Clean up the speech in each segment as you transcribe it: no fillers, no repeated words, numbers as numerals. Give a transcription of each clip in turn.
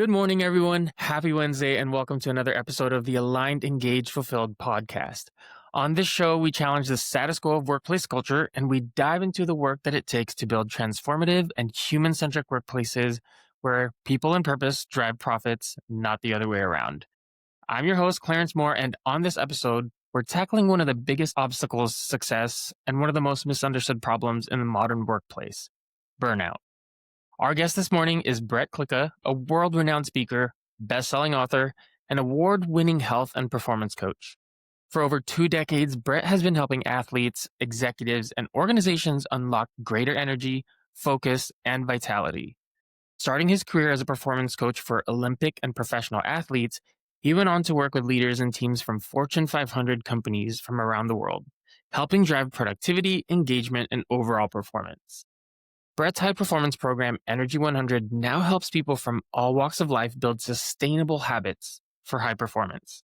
Good morning, everyone. Happy Wednesday, and welcome to another episode of the Aligned, Engaged, Fulfilled podcast. On this show, we challenge the status quo of workplace culture, and we dive into the work that it takes to build transformative and human-centric workplaces where people and purpose drive profits, not the other way around. I'm your host, Clarence Moore, and on this episode, we're tackling one of the biggest obstacles to success and one of the most misunderstood problems in the modern workplace: burnout. Our guest this morning is Brett Klicka, a world-renowned speaker, best-selling author, and award-winning health and performance coach. For over 2 decades, Brett has been helping athletes, executives, and organizations unlock greater energy, focus, and vitality. Starting his career as a performance coach for Olympic and professional athletes, he went on to work with leaders and teams from Fortune 500 companies from around the world, helping drive productivity, engagement, and overall performance. Brett's high-performance program, Energy 100, now helps people from all walks of life build sustainable habits for high performance.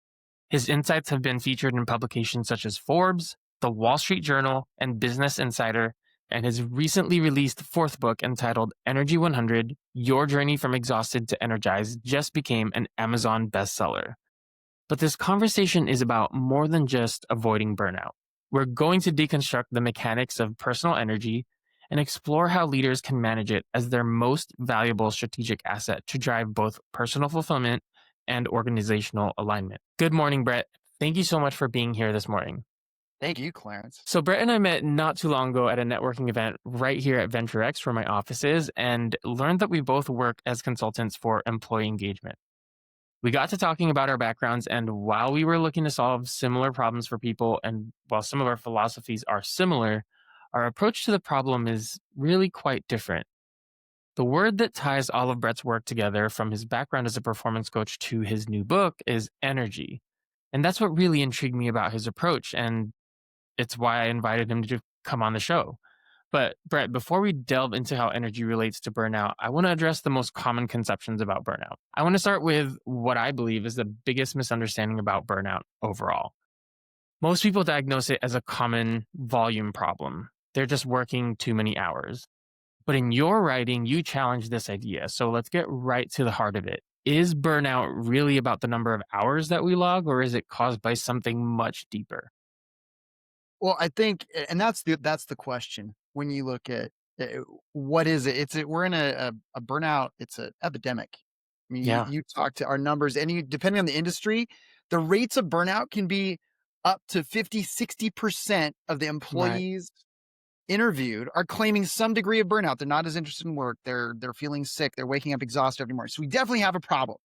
His insights have been featured in publications such as Forbes, The Wall Street Journal, and Business Insider, and his recently released fourth book entitled Energy 100, Your Journey from Exhausted to Energized just became an Amazon bestseller. But this conversation is about more than just avoiding burnout. We're going to deconstruct the mechanics of personal energy and explore how leaders can manage it as their most valuable strategic asset to drive both personal fulfillment and organizational alignment. Good morning, Brett. Thank you so much for being here this morning. Thank you, Clarence. So Brett and I met not too long ago at a networking event right here at VentureX, where my office is, and learned that we both work as consultants for employee engagement. We got to talking about our backgrounds, and while we were looking to solve similar problems for people, and while some of our philosophies are similar, our approach to the problem is really quite different. The word that ties all of Brett's work together, from his background as a performance coach to his new book, is energy. And that's what really intrigued me about his approach, and it's why I invited him to come on the show. But Brett, before we delve into how energy relates to burnout, I want to address the most common conceptions about burnout. I want to start with what I believe is the biggest misunderstanding about burnout overall. Most people diagnose it as a common volume problem. They're just working too many hours. But in your writing, you challenge this idea. So let's get right to the heart of it. Is burnout really about the number of hours that we log, or is it caused by something much deeper? Well, I think, and that's the question when you look at what is it? We're in a burnout. It's an epidemic. I mean, Yeah. you talk to our numbers, and depending on the industry, the rates of burnout can be up to 50-60% of the Right. employees interviewed are claiming some degree of burnout. They're not as interested in work. They're feeling sick. They're waking up exhausted every morning. So we definitely have a problem.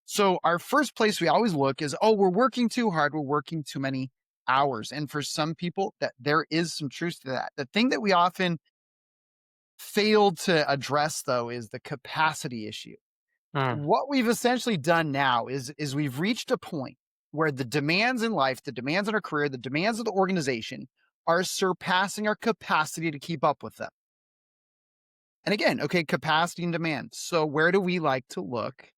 So our first place we always look is, we're working too hard. We're working too many hours. And for some people, that there is some truth to that. The thing that we often fail to address, though, is the capacity issue. Mm, What we've essentially done now is we've reached a point where the demands in life, the demands in our career, the demands of the organization are surpassing our capacity to keep up with them. And again, okay, capacity and demand. So where do we like to look?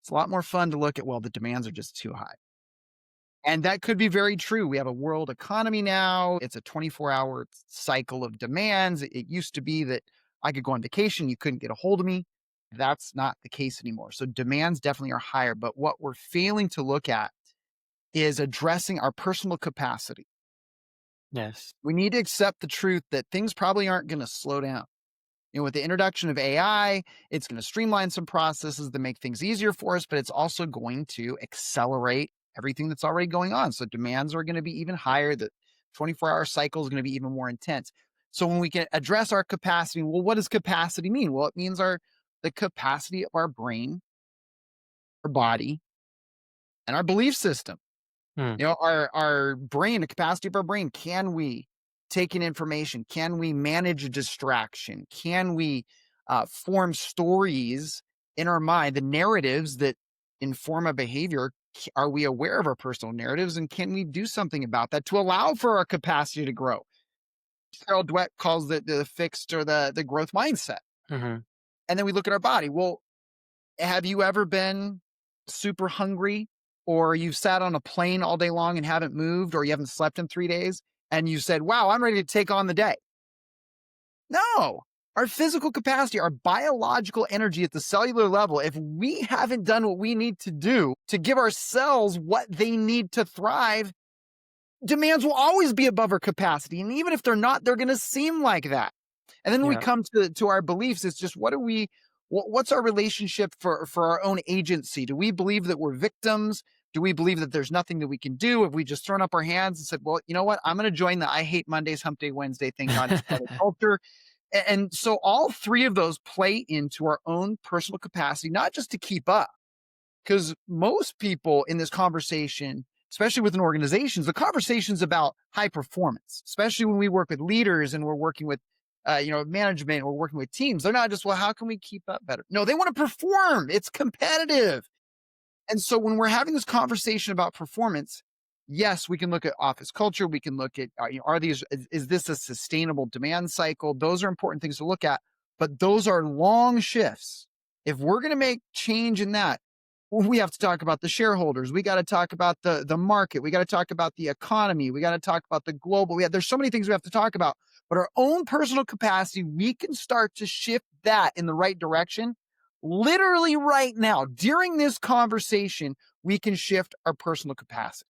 It's a lot more fun to look at, well, the demands are just too high. And that could be very true. We have a world economy now. It's a 24-hour cycle of demands. It used to be that I could go on vacation, you couldn't get a hold of me. That's not the case anymore. So demands definitely are higher. But what we're failing to look at is addressing our personal capacity. yes. We need to accept the truth that things probably aren't going to slow down. With the introduction of AI, it's going to streamline some processes that make things easier for us, but it's also going to accelerate everything that's already going on. So demands are going to be even higher. The 24-hour cycle is going to be even more intense. So when we can address our capacity, well, what does capacity mean? Well, it means the capacity of our brain, our body, and our belief system. Hmm. Our brain, the capacity of our brain. Can we take in information? Can we manage a distraction? Can we form stories in our mind, the narratives that inform our behavior? Are we aware of our personal narratives, and can we do something about that to allow for our capacity to grow? Carol Dweck calls the fixed or the growth mindset. Mm-hmm. And then we look at our body. Well, have you ever been super hungry, or you've sat on a plane all day long and haven't moved, or you haven't slept in 3 days, and you said, wow, I'm ready to take on the day? No, Our physical capacity, our biological energy at the cellular level, if we haven't done what we need to do to give our cells what they need to thrive, demands will always be above our capacity. And even if they're not, they're going to seem like that. And then when we Yeah. come to our beliefs, it's just what's our relationship for our own agency? Do we believe that we're victims? Do we believe that there's nothing that we can do? Have we just thrown up our hands and said, well, you know what? I'm going to join the I hate Mondays, hump day, Wednesday thing on just another culture. And so all three of those play into our own personal capacity, not just to keep up, because most people in this conversation, especially within organizations, the conversation's about high performance, especially when we work with leaders and we're working with, management, we're working with teams. They're not just, well, how can we keep up better? No, they want to perform. It's competitive. And so when we're having this conversation about performance, yes, we can look at office culture. We can look at, is this a sustainable demand cycle? Those are important things to look at, but those are long shifts. If we're going to make change in that, we have to talk about the shareholders. We got to talk about the market. We got to talk about the economy. We got to talk about the global. There's so many things we have to talk about, but our own personal capacity, we can start to shift that in the right direction. Literally right now, during this conversation, we can shift our personal capacity.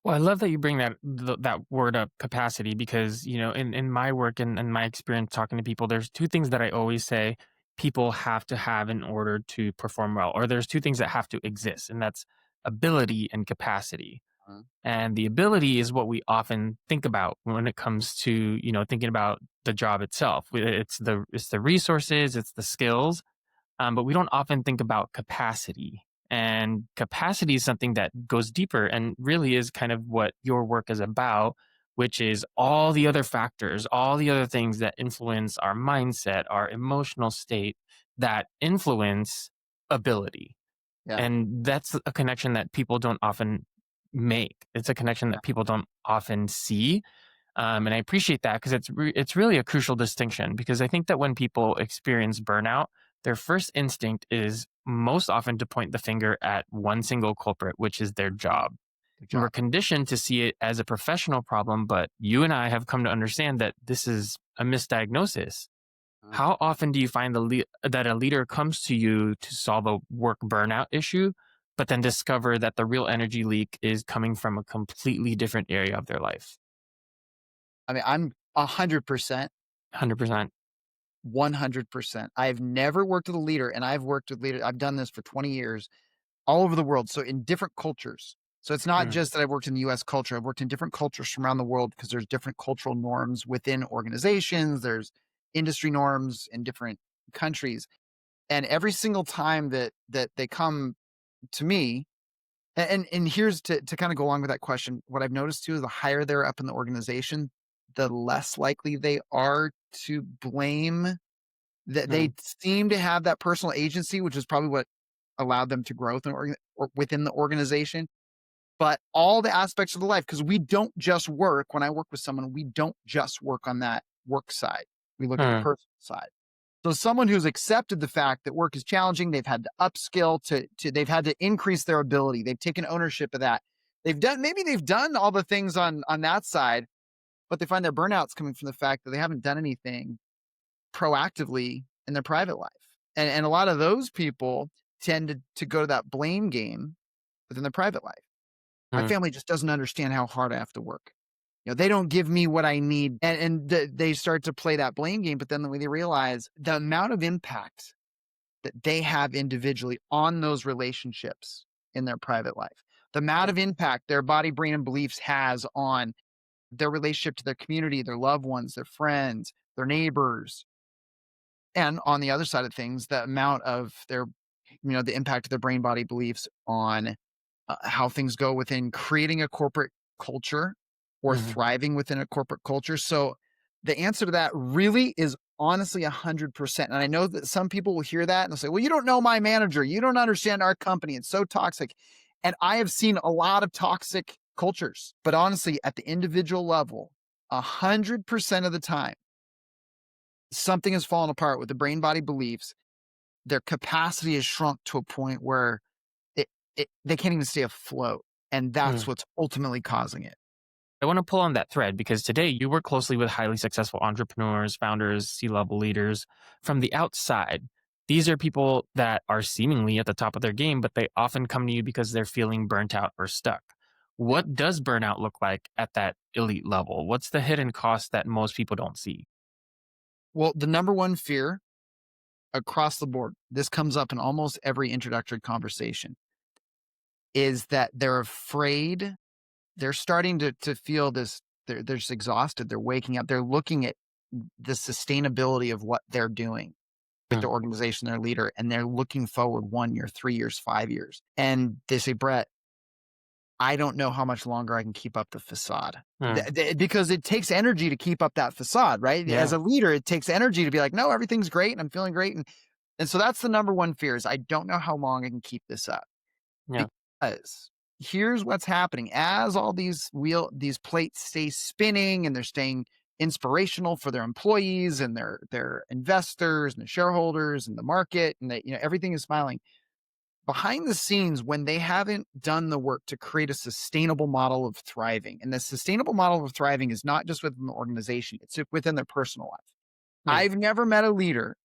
Well, I love that you bring that word up, capacity, because in my work and my experience talking to people, there's two things that I always say people have to have in order to perform well, or there's two things that have to exist, and that's ability and capacity. Uh, And the ability is what we often think about when it comes to thinking about the job itself. It's the resources, it's the skills, but we don't often think about capacity. And capacity is something that goes deeper and really is kind of what your work is about, which is all the other factors, all the other things that influence our mindset, our emotional state, that influence ability. yeah. And that's a connection that people don't often make. It's a connection that people don't often see. And I appreciate that because it's really a crucial distinction, because I think that when people experience burnout, their first instinct is most often to point the finger at one single culprit, which is their job. Good And we're job. conditioned to see it as a professional problem, but you and I have come to understand that this is a misdiagnosis. Uh, How often do you find that a leader comes to you to solve a work burnout issue, but then discover that the real energy leak is coming from a completely different area of their life? I mean, I'm 100%, 100%. 100%. I've never worked with a leader, and I've worked with leaders. I've done this for 20 years all over the world. So in different cultures. So it's not Mm, just that I've worked in the US culture. I've worked in different cultures from around the world because there's different cultural norms within organizations. There's industry norms in different countries. And every single time that they come to me, and here's to kind of go along with that question, what I've noticed too is the higher they're up in the organization, the less likely they are to blame, that mm, they seem to have that personal agency, which is probably what allowed them to grow or within the organization. But all the aspects of the life, because we don't just work. When I work with someone, we don't just work on that work side. We look at the mm, personal side. So someone who's accepted the fact that work is challenging, they've had to upskill to they've had to increase their ability. They've taken ownership of that. They've done all the things on that side, but they find their burnouts coming from the fact that they haven't done anything proactively in their private life. And a lot of those people tend to go to that blame game within their private life. My mm, family just doesn't understand how hard I have to work. They don't give me what I need. And they start to play that blame game. But then when they realize the amount of impact that they have individually on those relationships in their private life, the amount of impact their body, brain, and beliefs has on their relationship to their community, their loved ones, their friends, their neighbors. And on the other side of things, the amount of the impact of their brain, body, beliefs on how things go within creating a corporate culture or mhm. thriving within a corporate culture. So the answer to that really is honestly 100%. And I know that some people will hear that and they'll say, well, you don't know my manager. You don't understand our company. It's so toxic. And I have seen a lot of toxic cultures, but honestly, at the individual level, 100% of the time, something has fallen apart with the brain body beliefs. Their capacity has shrunk to a point where they can't even stay afloat. And that's Mm. what's ultimately causing it. I want to pull on that thread because today you work closely with highly successful entrepreneurs, founders, C-level leaders from the outside. These are people that are seemingly at the top of their game, but they often come to you because they're feeling burnt out or stuck. Yeah. What does burnout look like at that elite level? What's the hidden cost that most people don't see? Well, the number one fear across the board, this comes up in almost every introductory conversation, is that they're afraid. They're starting to feel this. They're just exhausted. They're waking up. They're looking at the sustainability of what they're doing with Hmm. their organization, their leader, and they're looking forward 1 year, 3 years, 5 years. And they say, Brett, I don't know how much longer I can keep up the facade. Hmm. Because it takes energy to keep up that facade, right? As Yeah. a leader, it takes energy to be like, no, everything's great and I'm feeling great. And so that's the number one fear is I don't know how long I can keep this up. Yeah. Because here's what's happening as all these plates stay spinning and they're staying inspirational for their employees and their investors and the shareholders and the market and everything is smiling behind the scenes when they haven't done the work to create a sustainable model of thriving. And the sustainable model of thriving is not just within the organization, it's within their personal life. Hmm. I've never met a leader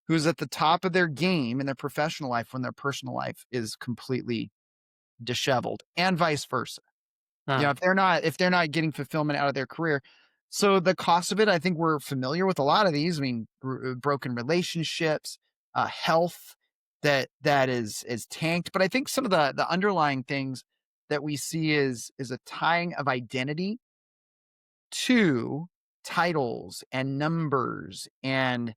who's at the top of their game in their professional life when their personal life is completely disheveled and vice versa. Huh. If they're not getting fulfillment out of their career. So the cost of it, I think we're familiar with a lot of these. I mean, broken relationships, health that is tanked. But I think some of the underlying things that we see is a tying of identity to titles and numbers and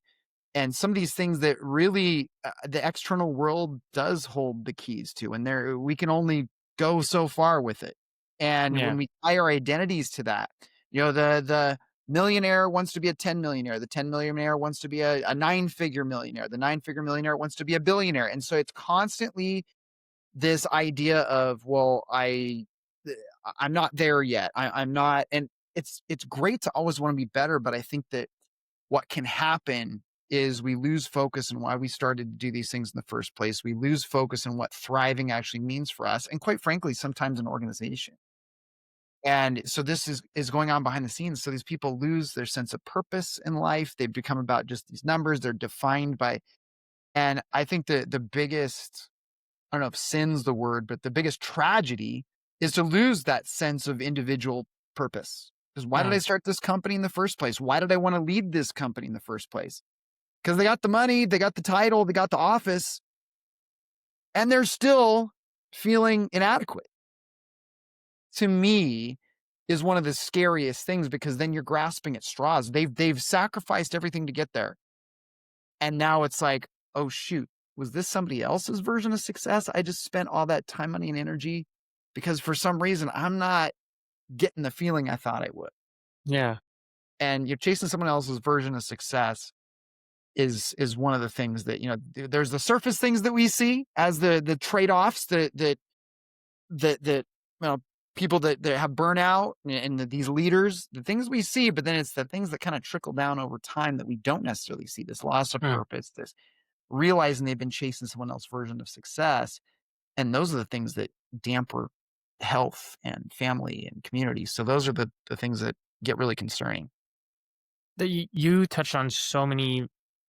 some of these things that really the external world does hold the keys to, and there we can only go so far with it. And when Yeah. we tie our identities to that, the millionaire wants to be a 10 millionaire, the 10 millionaire wants to be a nine-figure millionaire, the nine-figure millionaire wants to be a billionaire. And so it's constantly this idea of, well, I'm not there yet. I'm not, and it's great to always want to be better, but I think that what can happen is we lose focus on why we started to do these things in the first place. We lose focus on what thriving actually means for us, and quite frankly, sometimes an organization. And so this is going on behind the scenes. So these people lose their sense of purpose in life. They've become about just these numbers. They're defined by, and I think the biggest, I don't know if sin's the word, but the biggest tragedy is to lose that sense of individual purpose. Because why did I Hmm. start this company in the first place? Why did I want to lead this company in the first place? Because they got the money, they got the title, they got the office, and they're still feeling inadequate. To me, is one of the scariest things because then you're grasping at straws. They've sacrificed everything to get there. And now it's like, oh shoot, was this somebody else's version of success? I just spent all that time, money, and energy because for some reason I'm not getting the feeling I thought I would. Yeah. And you're chasing someone else's version of success is one of the things that, there's the surface things that we see as the trade-offs that people that have burnout and these leaders, the things we see, but then it's the things that kind of trickle down over time that we don't necessarily see, this loss of Hmm. purpose, this realizing they've been chasing someone else's version of success. And those are the things that damper health and family and community. So those are the things that get really concerning. You touched on so many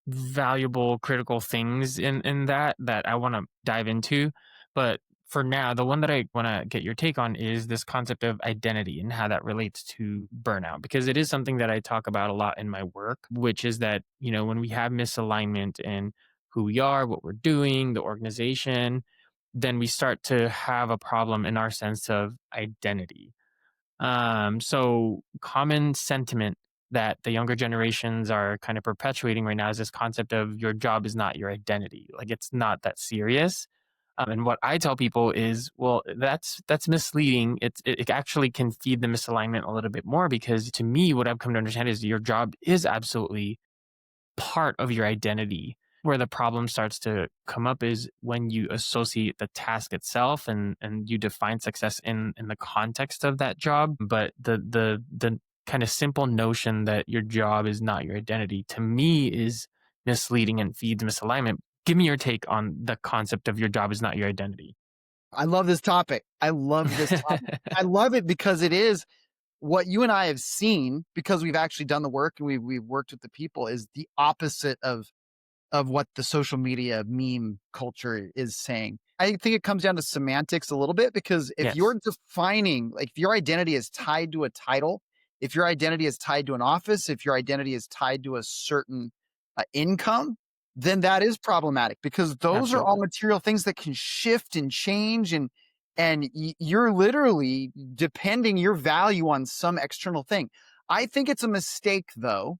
valuable, critical things in that I want to dive into. But for now, the one that I want to get your take on is this concept of identity and how that relates to burnout, because it is something that I talk about a lot in my work, which is that, when we have misalignment in who we are, what we're doing, the organization, then we start to have a problem in our sense of identity. So common sentiment that the younger generations are kind of perpetuating right now is this concept of your job is not your identity. Like it's not that serious. And what I tell people is, well, that's misleading. It actually can feed the misalignment a little bit more because to me, what I've come to understand is your job is absolutely part of your identity. Where the problem starts to come up is when you associate the task itself and you define success in the context of that job. But the kind of simple notion that your job is not your identity to me is misleading and feeds misalignment. Give me your take on the concept of your job is not your identity. I love this topic. I love this topic. I love it because it is. what you and I have seen, because we've actually done the work and we've worked with the people, is the opposite of what the social media meme culture is saying. I think it comes down to semantics a little bit, because if Yes. you're defining, like if your identity is tied to a title, if your identity is tied to an office, if your identity is tied to a certain income, then that is problematic, because those are all Absolutely. material things that can shift and change, and you're literally depending your value on some external thing. I think it's a mistake, though,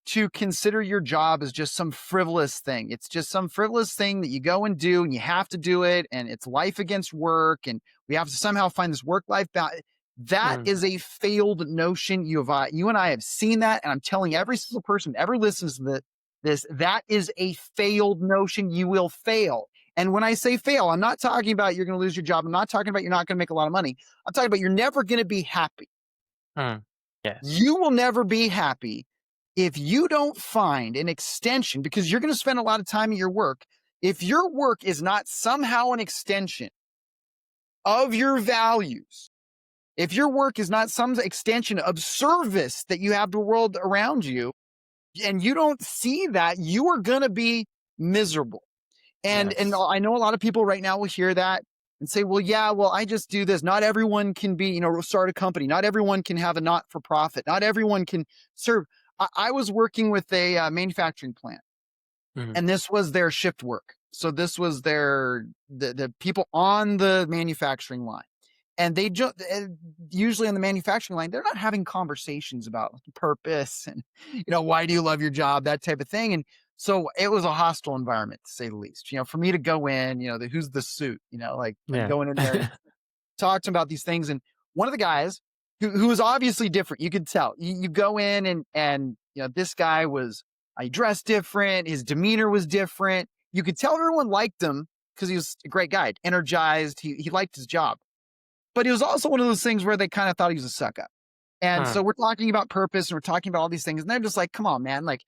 to consider your job as just some frivolous thing. It's just some frivolous thing that you go and do, and you have to do it, and it's life against work, and we have to somehow find this work-life balance. That Mm, is a failed notion. You and I have seen that, and I'm telling every single person that ever listens to this, that is a failed notion. You will fail. And when I say fail, I'm not talking about you're going to lose your job. I'm not talking about you're not going to make a lot of money. I'm talking about you're never going to be happy. mm. Yes. You will never be happy if you don't find an extension, because you're going to spend a lot of time at your work. If your work is not somehow an extension of your values, if your work is not some extension of service that you have to the world around you, and you don't see that, you are going to be miserable. And Yes. I know a lot of people right now will hear that and say, well, yeah, well, I just do this. Not everyone can be, start a company. Not everyone can have a not for profit. Not everyone can serve. I was working with a manufacturing plant, Mhm. and this was their shift work. So this was the people on the manufacturing line. And they just usually on the manufacturing line, they're not having conversations about purpose and, why do you love your job, that type of thing. And so it was a hostile environment, to say the least. For me to go in, who's the suit, like I'm Yeah. going in there and talk to him about these things. And one of the guys who was obviously different, you could tell. You go in, and this guy was, he dressed different, his demeanor was different. You could tell everyone liked him because he was a great guy, energized. He liked his job. But he was also one of those things where they kind of thought he was a suck up. And Huh. so we're talking about purpose, and we're talking about all these things. And they're just like, come on, man. Like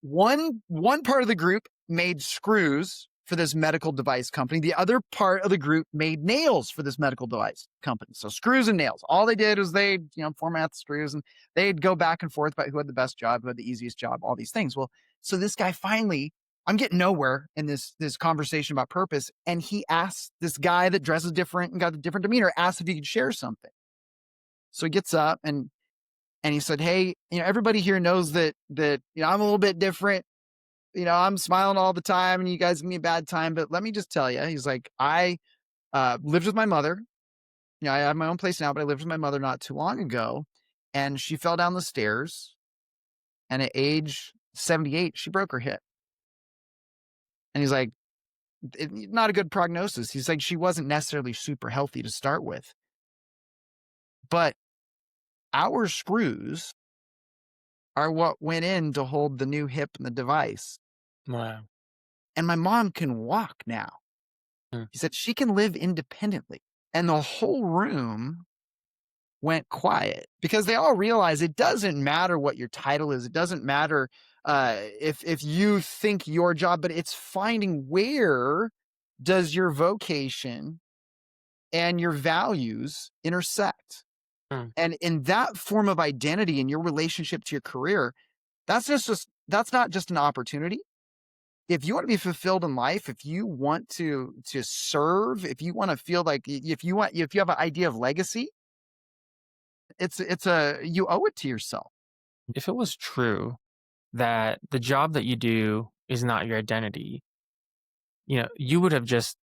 one part of the group made screws for this medical device company. The other part of the group made nails for this medical device company. So screws and nails. All they did was they, format the screws, and they'd go back and forth about who had the best job, who had the easiest job, all these things. Well, so this guy finally, I'm getting nowhere in this conversation about purpose. And he asked this guy that dresses different and got a different demeanor, asked if he could share something. So he gets up, and he said, hey, everybody here knows that I'm a little bit different. I'm smiling all the time, and you guys give me a bad time. But let me just tell you, he's like, I lived with my mother. I have my own place now, but I lived with my mother not too long ago. And she fell down the stairs. And at age 78, she broke her hip. And he's like, not a good prognosis. He's like, she wasn't necessarily super healthy to start with. But our screws are what went in to hold the new hip and the device. Wow. And my mom can walk now. Mm. He said she can live independently. And the whole room went quiet, because they all realize it doesn't matter what your title is. It doesn't matter if you think your job, but it's finding where does your vocation and your values intersect. Mm. And in that form of identity in your relationship to your career, that's not just an opportunity. If you want to be fulfilled in life, if you want to serve, if you want to feel like, if you have an idea of legacy, you owe it to yourself. If it was true that the job that you do is not your identity, you would have just,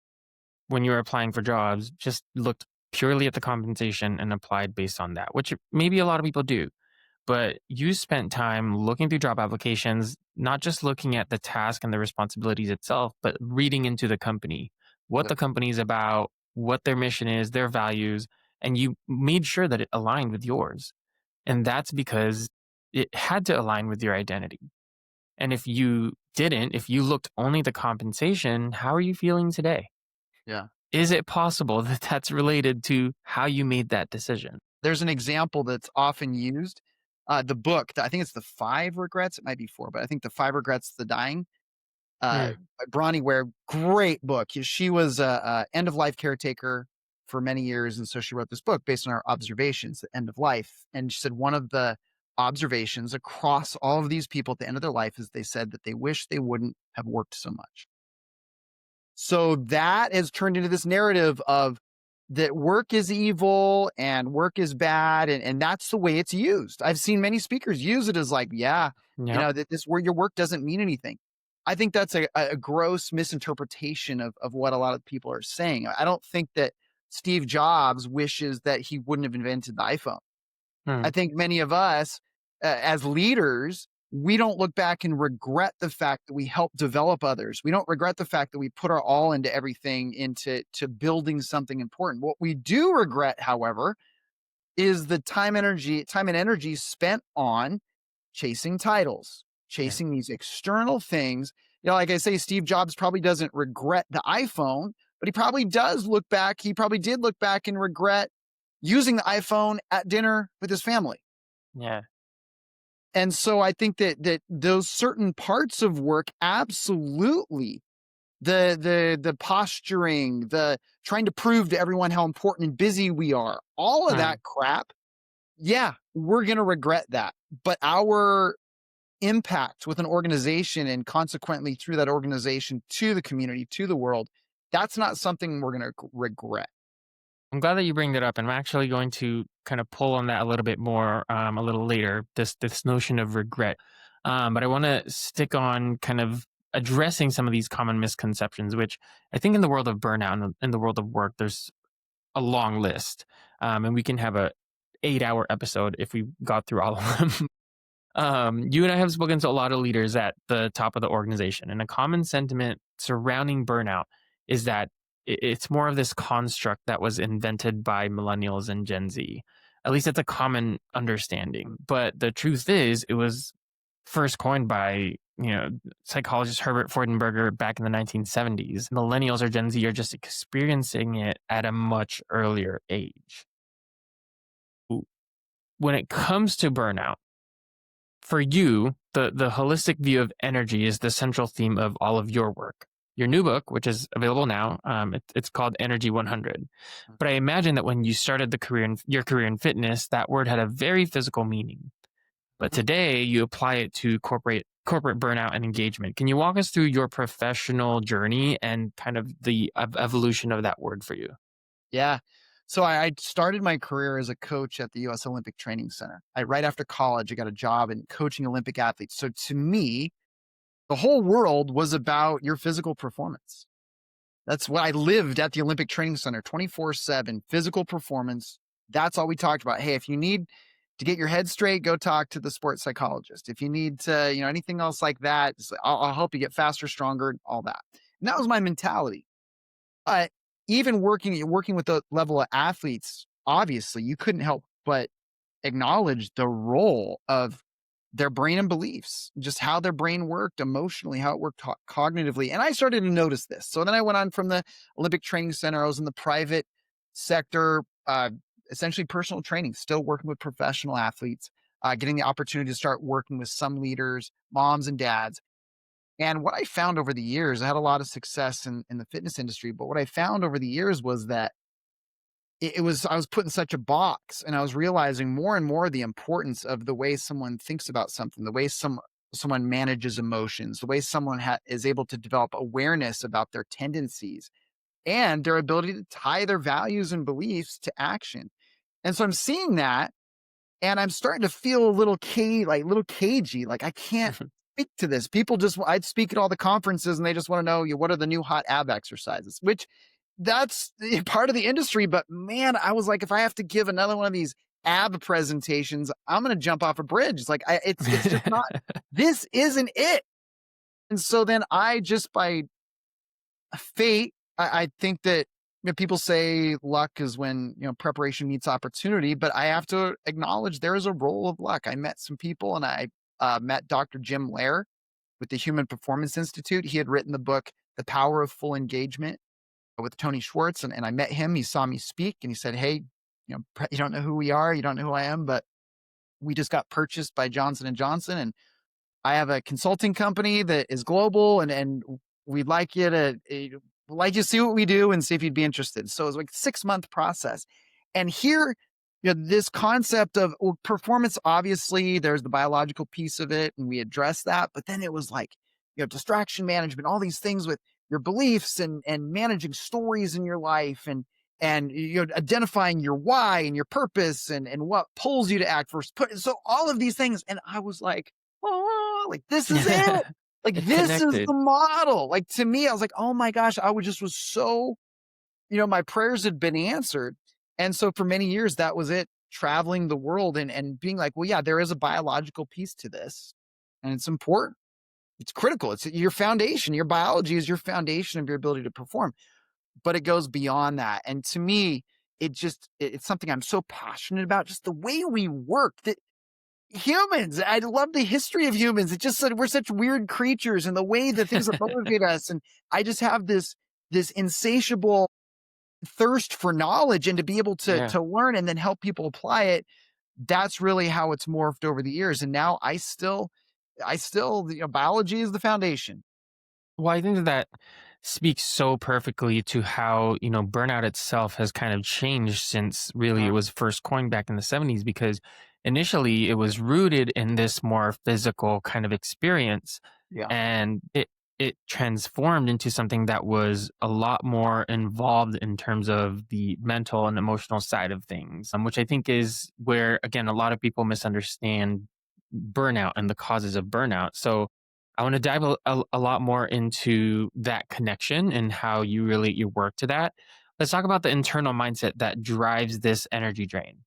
when you were applying for jobs, just looked purely at the compensation and applied based on that, which maybe a lot of people do. But you spent time looking through job applications, not just looking at the task and the responsibilities itself, but reading into the company, what Yep. the company is about, what their mission is, their values, and you made sure that it aligned with yours. And that's because it had to align with your identity. And if you didn't, if you looked only at the compensation, how are you feeling today? Yeah. Is it possible that that's related to how you made that decision? There's an example that's often used. The book, I think it's The Five Regrets. It might be four, but I think The Five Regrets of the Dying, Mm, by Bronnie Ware, great book. She was a end of life caretaker for many years. And so she wrote this book based on our observations, the end of life. And she said one of the observations across all of these people at the end of their life is they said that they wish they wouldn't have worked so much. So that has turned into this narrative of that work is evil and work is bad. And that's the way it's used. I've seen many speakers use it as like, yeah, Yep. that this where your work doesn't mean anything. I think that's a gross misinterpretation of what a lot of people are saying. I don't think that Steve Jobs wishes that he wouldn't have invented the iPhone. Hmm. I think many of us, as leaders, we don't look back and regret the fact that we helped develop others. We don't regret the fact that we put our all into everything, into building something important. What we do regret, however, is the time and energy spent on chasing titles, Yeah. chasing these external things. Like I say, Steve Jobs probably doesn't regret the iPhone, but he probably does look back. He probably did look back and regret using the iPhone at dinner with his family. Yeah. And so I think that those certain parts of work, absolutely, the posturing, the trying to prove to everyone how important and busy we are, all of Hmm. that crap, yeah, we're going to regret that. But our impact with an organization and consequently through that organization to the community, to the world, that's not something we're going to regret. I'm glad that you bring that up. And I'm actually going to kind of pull on that a little bit more a little later, this notion of regret. But I want to stick on kind of addressing some of these common misconceptions, which I think in the world of burnout and in the world of work, there's a long list. And we can have a 8-hour episode if we got through all of them. You and I have spoken to a lot of leaders at the top of the organization, and a common sentiment surrounding burnout is that it's more of this construct that was invented by millennials and Gen Z. At least it's a common understanding. But the truth is, it was first coined by psychologist Herbert Freudenberger back in the 1970s. Millennials or Gen Z are just experiencing it at a much earlier age. When it comes to burnout, for you, the holistic view of energy is the central theme of all of your work. Your new book, which is available now, it's called Energy 100. But I imagine that when you started your career in fitness, that word had a very physical meaning. But Mhm. today, you apply it to corporate burnout and engagement. Can you walk us through your professional journey and kind of the evolution of that word for you? Yeah. So I started my career as a coach at the U.S. Olympic Training Center. Right after college, I got a job in coaching Olympic athletes. So to me, the whole world was about your physical performance. That's what I lived at the Olympic Training Center 24/7, physical performance. That's all we talked about. Hey, if you need to get your head straight, go talk to the sports psychologist. If you need to, anything else like that, I'll help you get faster, stronger, all that. And that was my mentality. But even working with the level of athletes, obviously, you couldn't help but acknowledge the role of their brain and beliefs, just how their brain worked emotionally, how it worked cognitively. And I started to notice this. So then I went on from the Olympic Training Center. I was in the private sector, essentially personal training, still working with professional athletes, getting the opportunity to start working with some leaders, moms and dads. And what I found over the years, I had a lot of success in the fitness industry, but what I found over the years was that it was I was put in such a box, and I was realizing more and more the importance of the way someone thinks about something, the way someone manages emotions, the way someone is able to develop awareness about their tendencies and their ability to tie their values and beliefs to action. And so I'm seeing that, and I'm starting to feel a little cagey. Like I can't speak to this. People I'd speak at all the conferences, and they just want to know, what are the new hot ab exercises, which that's part of the industry. But man, I was like, if I have to give another one of these ab presentations, I'm going to jump off a bridge. It's like, it's just not, this isn't it. And so then I just by fate, I think that people say luck is when, preparation meets opportunity, but I have to acknowledge there is a role of luck. I met some people, and I met Dr. Jim Lair with the Human Performance Institute. He had written the book, The Power of Full Engagement, with Tony Schwartz. And I met him. He saw me speak, and he said, hey, you don't know who we are. You don't know who I am, but we just got purchased by Johnson and Johnson. And I have a consulting company that is global, and we'd like you to like you see what we do and see if you'd be interested. So it was like 6-month process. And here, this concept of performance, obviously there's the biological piece of it and we address that, but then it was like, distraction management, all these things with your beliefs and managing stories in your life and identifying your why and your purpose and what pulls you to act first. So all of these things. And I was like, oh, like this is it. Like It this is connected. the model. Like to me, I was like, oh my gosh, was so, my prayers had been answered. And so for many years, that was it, traveling the world and being like, well, yeah, there is a biological piece to this. And it's important. It's critical. It's your foundation. Your biology is your foundation of your ability to perform. But it goes beyond that. And to me, it's something I'm so passionate about, just the way we work. That humans, I love the history of humans. It just said we're such weird creatures and the way that things that motivate us. And I just have this insatiable thirst for knowledge and to be able Yeah. to learn and then help people apply it. That's really how it's morphed over the years. And now I still, biology is the foundation. Well, I think that that speaks so perfectly to how, burnout itself has kind of changed since really it was first coined back in the 70s, because initially it was rooted in this more physical kind of experience, Yeah. and it transformed into something that was a lot more involved in terms of the mental and emotional side of things, which I think is where, again, a lot of people misunderstand burnout and the causes of burnout. So I want to dive a lot more into that connection and how you work to that. Let's talk about the internal mindset that drives this energy drain.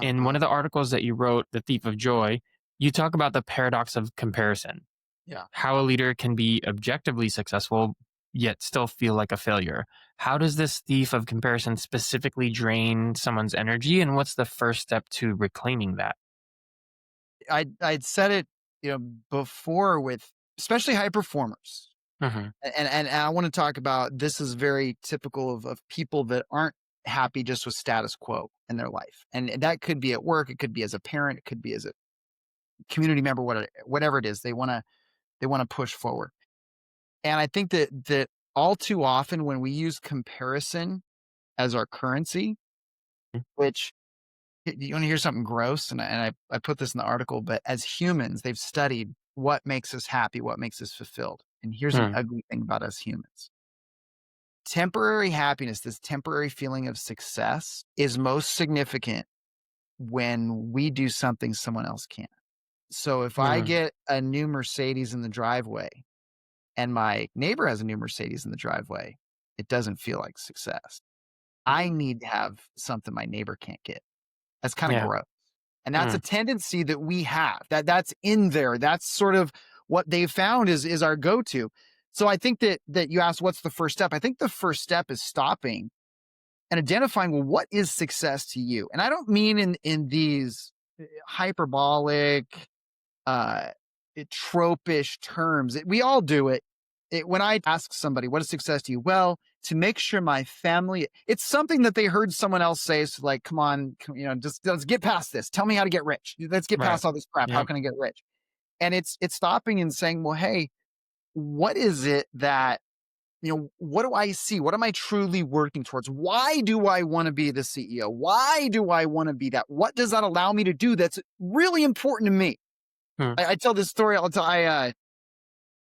In one Uh-huh. of the articles that you wrote, The Thief of Joy, you talk about the paradox of comparison, Yeah. how a leader can be objectively successful yet still feel like a failure. How does this thief of comparison specifically drain someone's energy, and what's the first step to reclaiming that? I'd said it, before with especially high performers. Hmm. And I want to talk about this is very typical of people that aren't happy just with status quo in their life. And that could be at work, it could be as a parent, it could be as a community member, whatever it is, they want to push forward. And I think that all too often when we use comparison as our currency, which you want to hear something gross, and I put this in the article, but as humans, they've studied what makes us happy, what makes us fulfilled. And here's an Hmm. ugly thing about us humans. Temporary happiness, this temporary feeling of success is most significant when we do something someone else can't. So if I Hmm. get a new Mercedes in the driveway and my neighbor has a new Mercedes in the driveway, it doesn't feel like success. I need to have something my neighbor can't get. That's kind of Yeah. gross. And that's a Mm. tendency that we have. That's in there. That's sort of what they've found is our go-to. So I think that you asked what's the first step. I think the first step is stopping and identifying, well, what is success to you? And I don't mean in these hyperbolic, uh, tropish terms. We all do it. When I ask somebody, what is success to you? Well, to make sure my family, it's something that they heard someone else say. So like, come on, just let's get past this. Tell me how to get rich. Let's get Right. past all this crap. How Yep. can I get rich? And it's stopping and saying, well, hey, what is it that, what do I see? What am I truly working towards? Why do I want to be the CEO? Why do I want to be that? What does that allow me to do that's really important to me? Mm. I tell this story all the time.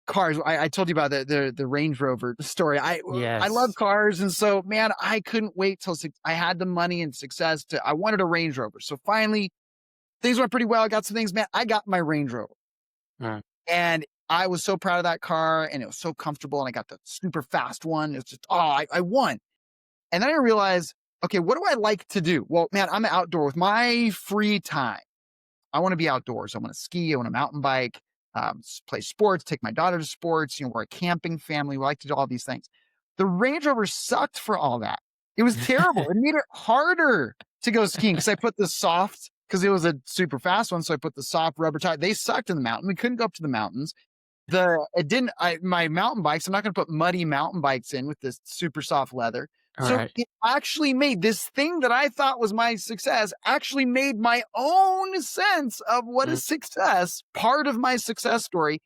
Cars. I told you about the Range Rover story. I love Yes. cars, and so man, I couldn't wait till I had the money and success to. I wanted a Range Rover, so finally things went pretty well. I got some things, man. I got my Range Rover, Mm. and I was so proud of that car, and it was so comfortable, and I got the super fast one. It's just I won, and then I realized, okay, what do I like to do? Well, man, I'm outdoor with my free time. I want to be outdoors. I want to ski. I want to mountain bike, play sports, take my daughter to sports. We're a camping family. We like to do all these things. The Range Rover sucked for all that. It was terrible. It made it harder to go skiing because I put the soft, because it was a super fast one. So I put the soft rubber tire. They sucked in the mountain. We couldn't go up to the mountains. It didn't, my mountain bikes, I'm not going to put muddy mountain bikes in with this super soft leather. All So right. it actually made this thing that I thought was my success actually made my own sense of what Mm. is success, part of my success story,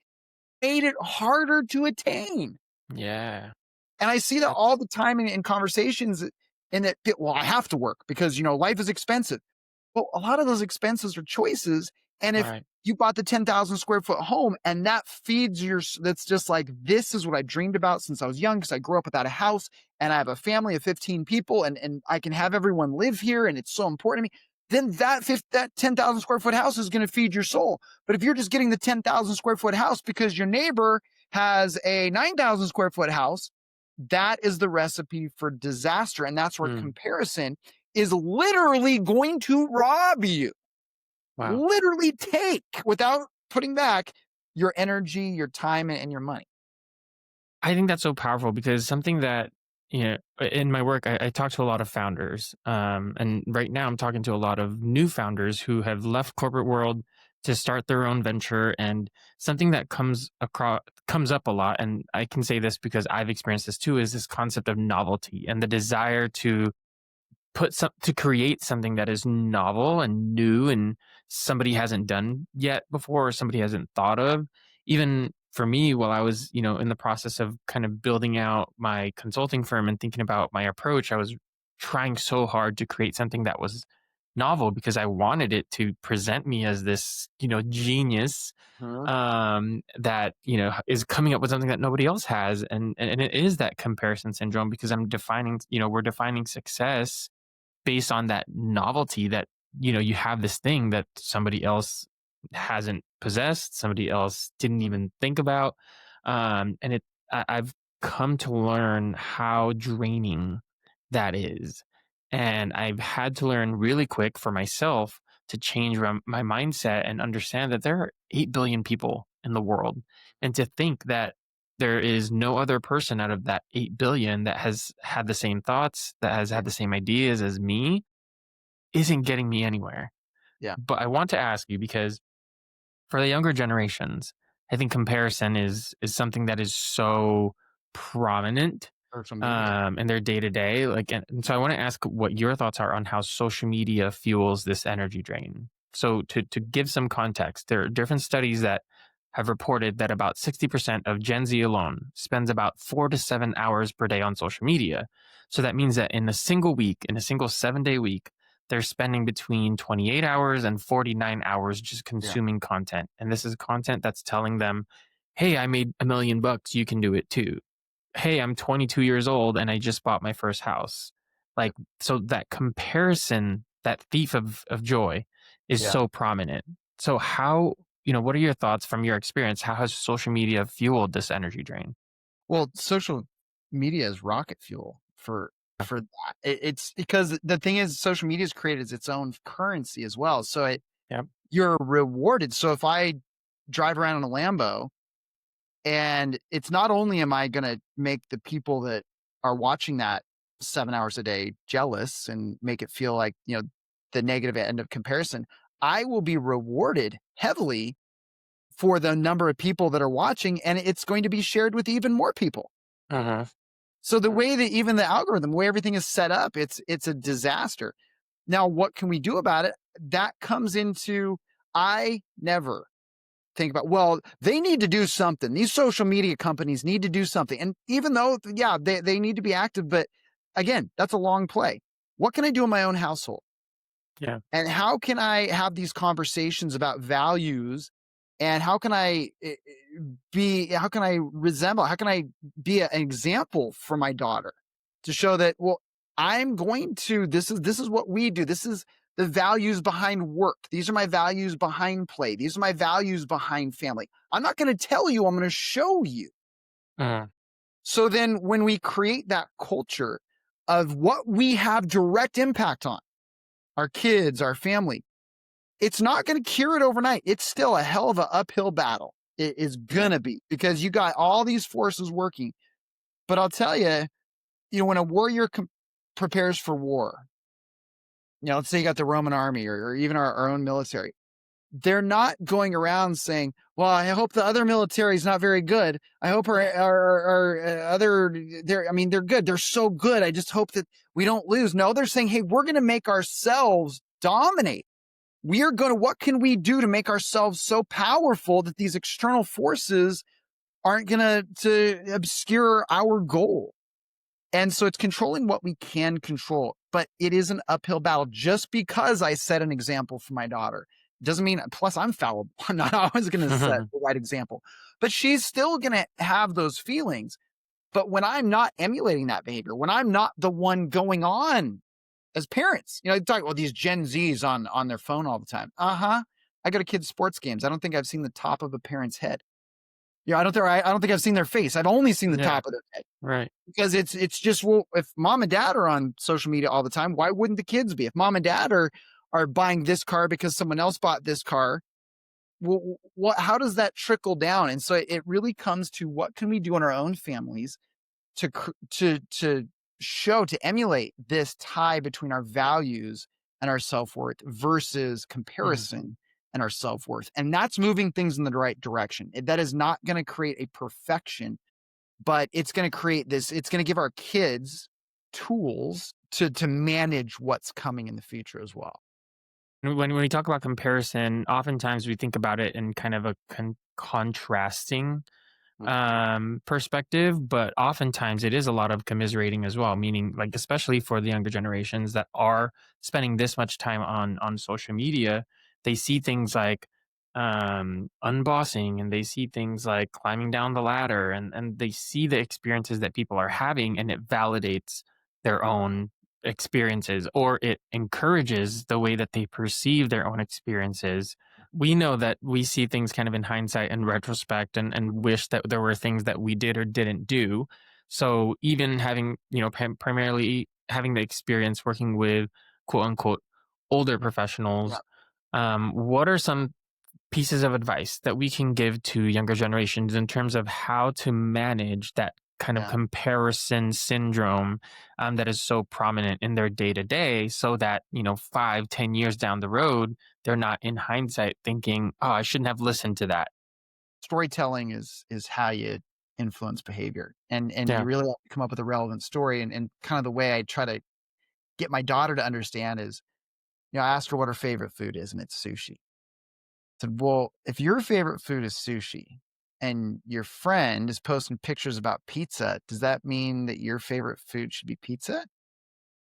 made it harder to attain. Yeah. And I see that all the time in conversations, and that, well, I have to work because, life is expensive. Well, a lot of those expenses are choices. And if Right. you bought the 10,000 square foot home and that feeds that's just like, this is what I dreamed about since I was young, because I grew up without a house and I have a family of 15 people, and I can have everyone live here and it's so important to me, then that 10,000 square foot house is going to feed your soul. But if you're just getting the 10,000 square foot house because your neighbor has a 9,000 square foot house, that is the recipe for disaster. And that's where Mm. comparison is literally going to rob you, Wow. literally take, without putting back, your energy, your time, and your money. I think that's so powerful because something that, in my work, I talk to a lot of founders. And right now I'm talking to a lot of new founders who have left corporate world to start their own venture. And something that comes up a lot, and I can say this because I've experienced this too, is this concept of novelty and the desire to create something that is novel and new and somebody hasn't done yet before or somebody hasn't thought of. Even for me, while I was, in the process of kind of building out my consulting firm and thinking about my approach, I was trying so hard to create something that was novel because I wanted it to present me as this, genius Mhm. that, is coming up with something that nobody else has. And it is that comparison syndrome because we're defining success based on that novelty that, you have this thing that somebody else hasn't possessed, somebody else didn't even think about. And I've come to learn how draining that is. And I've had to learn really quick for myself to change my mindset and understand that there are 8 billion people in the world. And to think that there is no other person out of that 8 billion that has had the same thoughts, that has Yeah. had the same ideas as me, isn't getting me anywhere. Yeah. But I want to ask you because for the younger generations, I think comparison is something that is so prominent Social media. in their day to day. Like, and so I want to ask what your thoughts are on how social media fuels this energy drain. So to give some context, there are different studies that have reported that about 60% of Gen Z alone spends about 4 to 7 hours per day on social media. So that means that in a single week, in a single 7 day week, they're spending between 28 hours and 49 hours just Yeah. consuming content. And this is content that's telling them, hey, I made $1 million. You can do it too. Hey, I'm 22 years old and I just bought my first house. Yeah. Like, so that comparison, that thief of joy is Yeah. so prominent. So how, what are your thoughts from your experience? How has social media fueled this energy drain? Well, social media is rocket fuel for that. It's because the thing is, social media has created its own currency as well. So Yep. you're rewarded. So if I drive around in a Lambo, and it's not only am I going to make the people that are watching that 7 hours a day jealous and make it feel like, the negative end of comparison, I will be rewarded heavily for the number of people that are watching, and it's going to be shared with even more people. Uh-huh. So the way that even the algorithm, the way everything is set up, it's a disaster. Now, what can we do about it? That comes into, I never think about, well, they need to do something. These social media companies need to do something. And even though, yeah, they need to be active, but again, that's a long play. What can I do in my own household? Yeah. And how can I have these conversations about values? And how can I how can I resemble, how can I be an example for my daughter to show that, well, this is what we do. This is the values behind work. These are my values behind play. These are my values behind family. I'm not going to tell you, I'm going to show you. Uh-huh. So then when we create that culture of what we have direct impact on, our kids, our family, it's not going to cure it overnight. It's still a hell of an uphill battle. It is going to be, because you got all these forces working. But I'll tell you, when a warrior prepares for war, let's say you got the Roman army, or even our own military, they're not going around saying, well, I hope the other military is not very good. I hope our other, they're good. They're so good. I just hope that we don't lose. No, they're saying, hey, we're going to make ourselves dominate. What can we do to make ourselves so powerful that these external forces aren't going to obscure our goal? And so it's controlling what we can control, but it is an uphill battle. Just because I set an example for my daughter doesn't mean, plus I'm fallible. I'm not always going to set the right example, but she's still going to have those feelings. But when I'm not emulating that behavior, when I'm not the one going on as parents, you talk about these Gen Zs on their phone all the time. I go to kids' sports games. I don't think I've seen the top of a parent's head. I don't think I've seen their face. I've only seen the top of their head. Right. Because it's just, well, if mom and dad are on social media all the time, why wouldn't the kids be? If mom and dad are buying this car because someone else bought this car, well, how does that trickle down? And so it really comes to what can we do in our own families to show, to emulate this tie between our values and our self-worth versus comparison and our self-worth. And that's moving things in the right direction. That is not going to create a perfection, but it's going to create this, it's going to give our kids tools to manage what's coming in the future as well. When we talk about comparison, oftentimes we think about it in kind of a contrasting perspective, but oftentimes it is a lot of commiserating as well, meaning like, especially for the younger generations that are spending this much time on social media, they see things like unbossing, and they see things like climbing down the ladder, and they see the experiences that people are having, and it validates their own experiences, or it encourages the way that they perceive their own experiences. We know that we see things kind of in hindsight and retrospect, and wish that there were things that we did or didn't do. So even having, primarily having the experience working with quote unquote older professionals, what are some pieces of advice that we can give to younger generations in terms of how to manage that kind of comparison syndrome that is so prominent in their day to day, so that 5-10 years down the road, they're not in hindsight thinking, oh, I shouldn't have listened to that. Storytelling is how you influence behavior, and you really have to come up with a relevant story. And kind of the way I try to get my daughter to understand is, I asked her what her favorite food is, and it's sushi. I said, well, if your favorite food is sushi and your friend is posting pictures about pizza, does that mean that your favorite food should be pizza?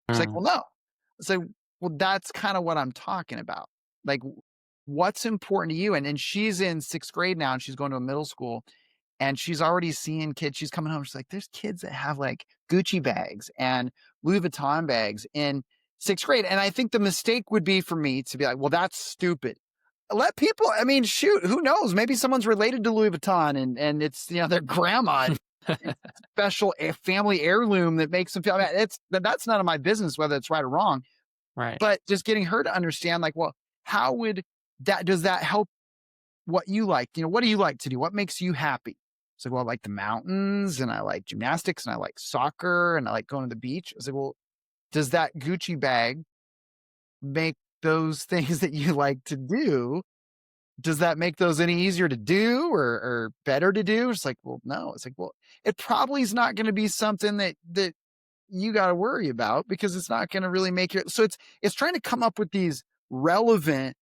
She's like, well, no. I said, well, that's kind of what I'm talking about. Like, what's important to you? And she's in 6th grade now, and she's going to a middle school, and she's already seeing kids. She's coming home. She's like, there's kids that have like Gucci bags and Louis Vuitton bags in 6th grade. And I think the mistake would be for me to be like, well, that's stupid. Let people, shoot, who knows? Maybe someone's related to Louis Vuitton, and it's, their grandma, special family heirloom that makes them feel, that's none of my business, whether it's right or wrong. Right. But just getting her to understand, like, well, does that help what you like? What do you like to do? What makes you happy? So, well, I like the mountains, and I like gymnastics, and I like soccer, and I like going to the beach. I said, well, does that Gucci bag make those things that you like to do? Does that make those any easier to do or better to do? It's like, well, no. It's like, well, it probably is not going to be something that you got to worry about, because it's not going to really make your, so it's trying to come up with these relevant,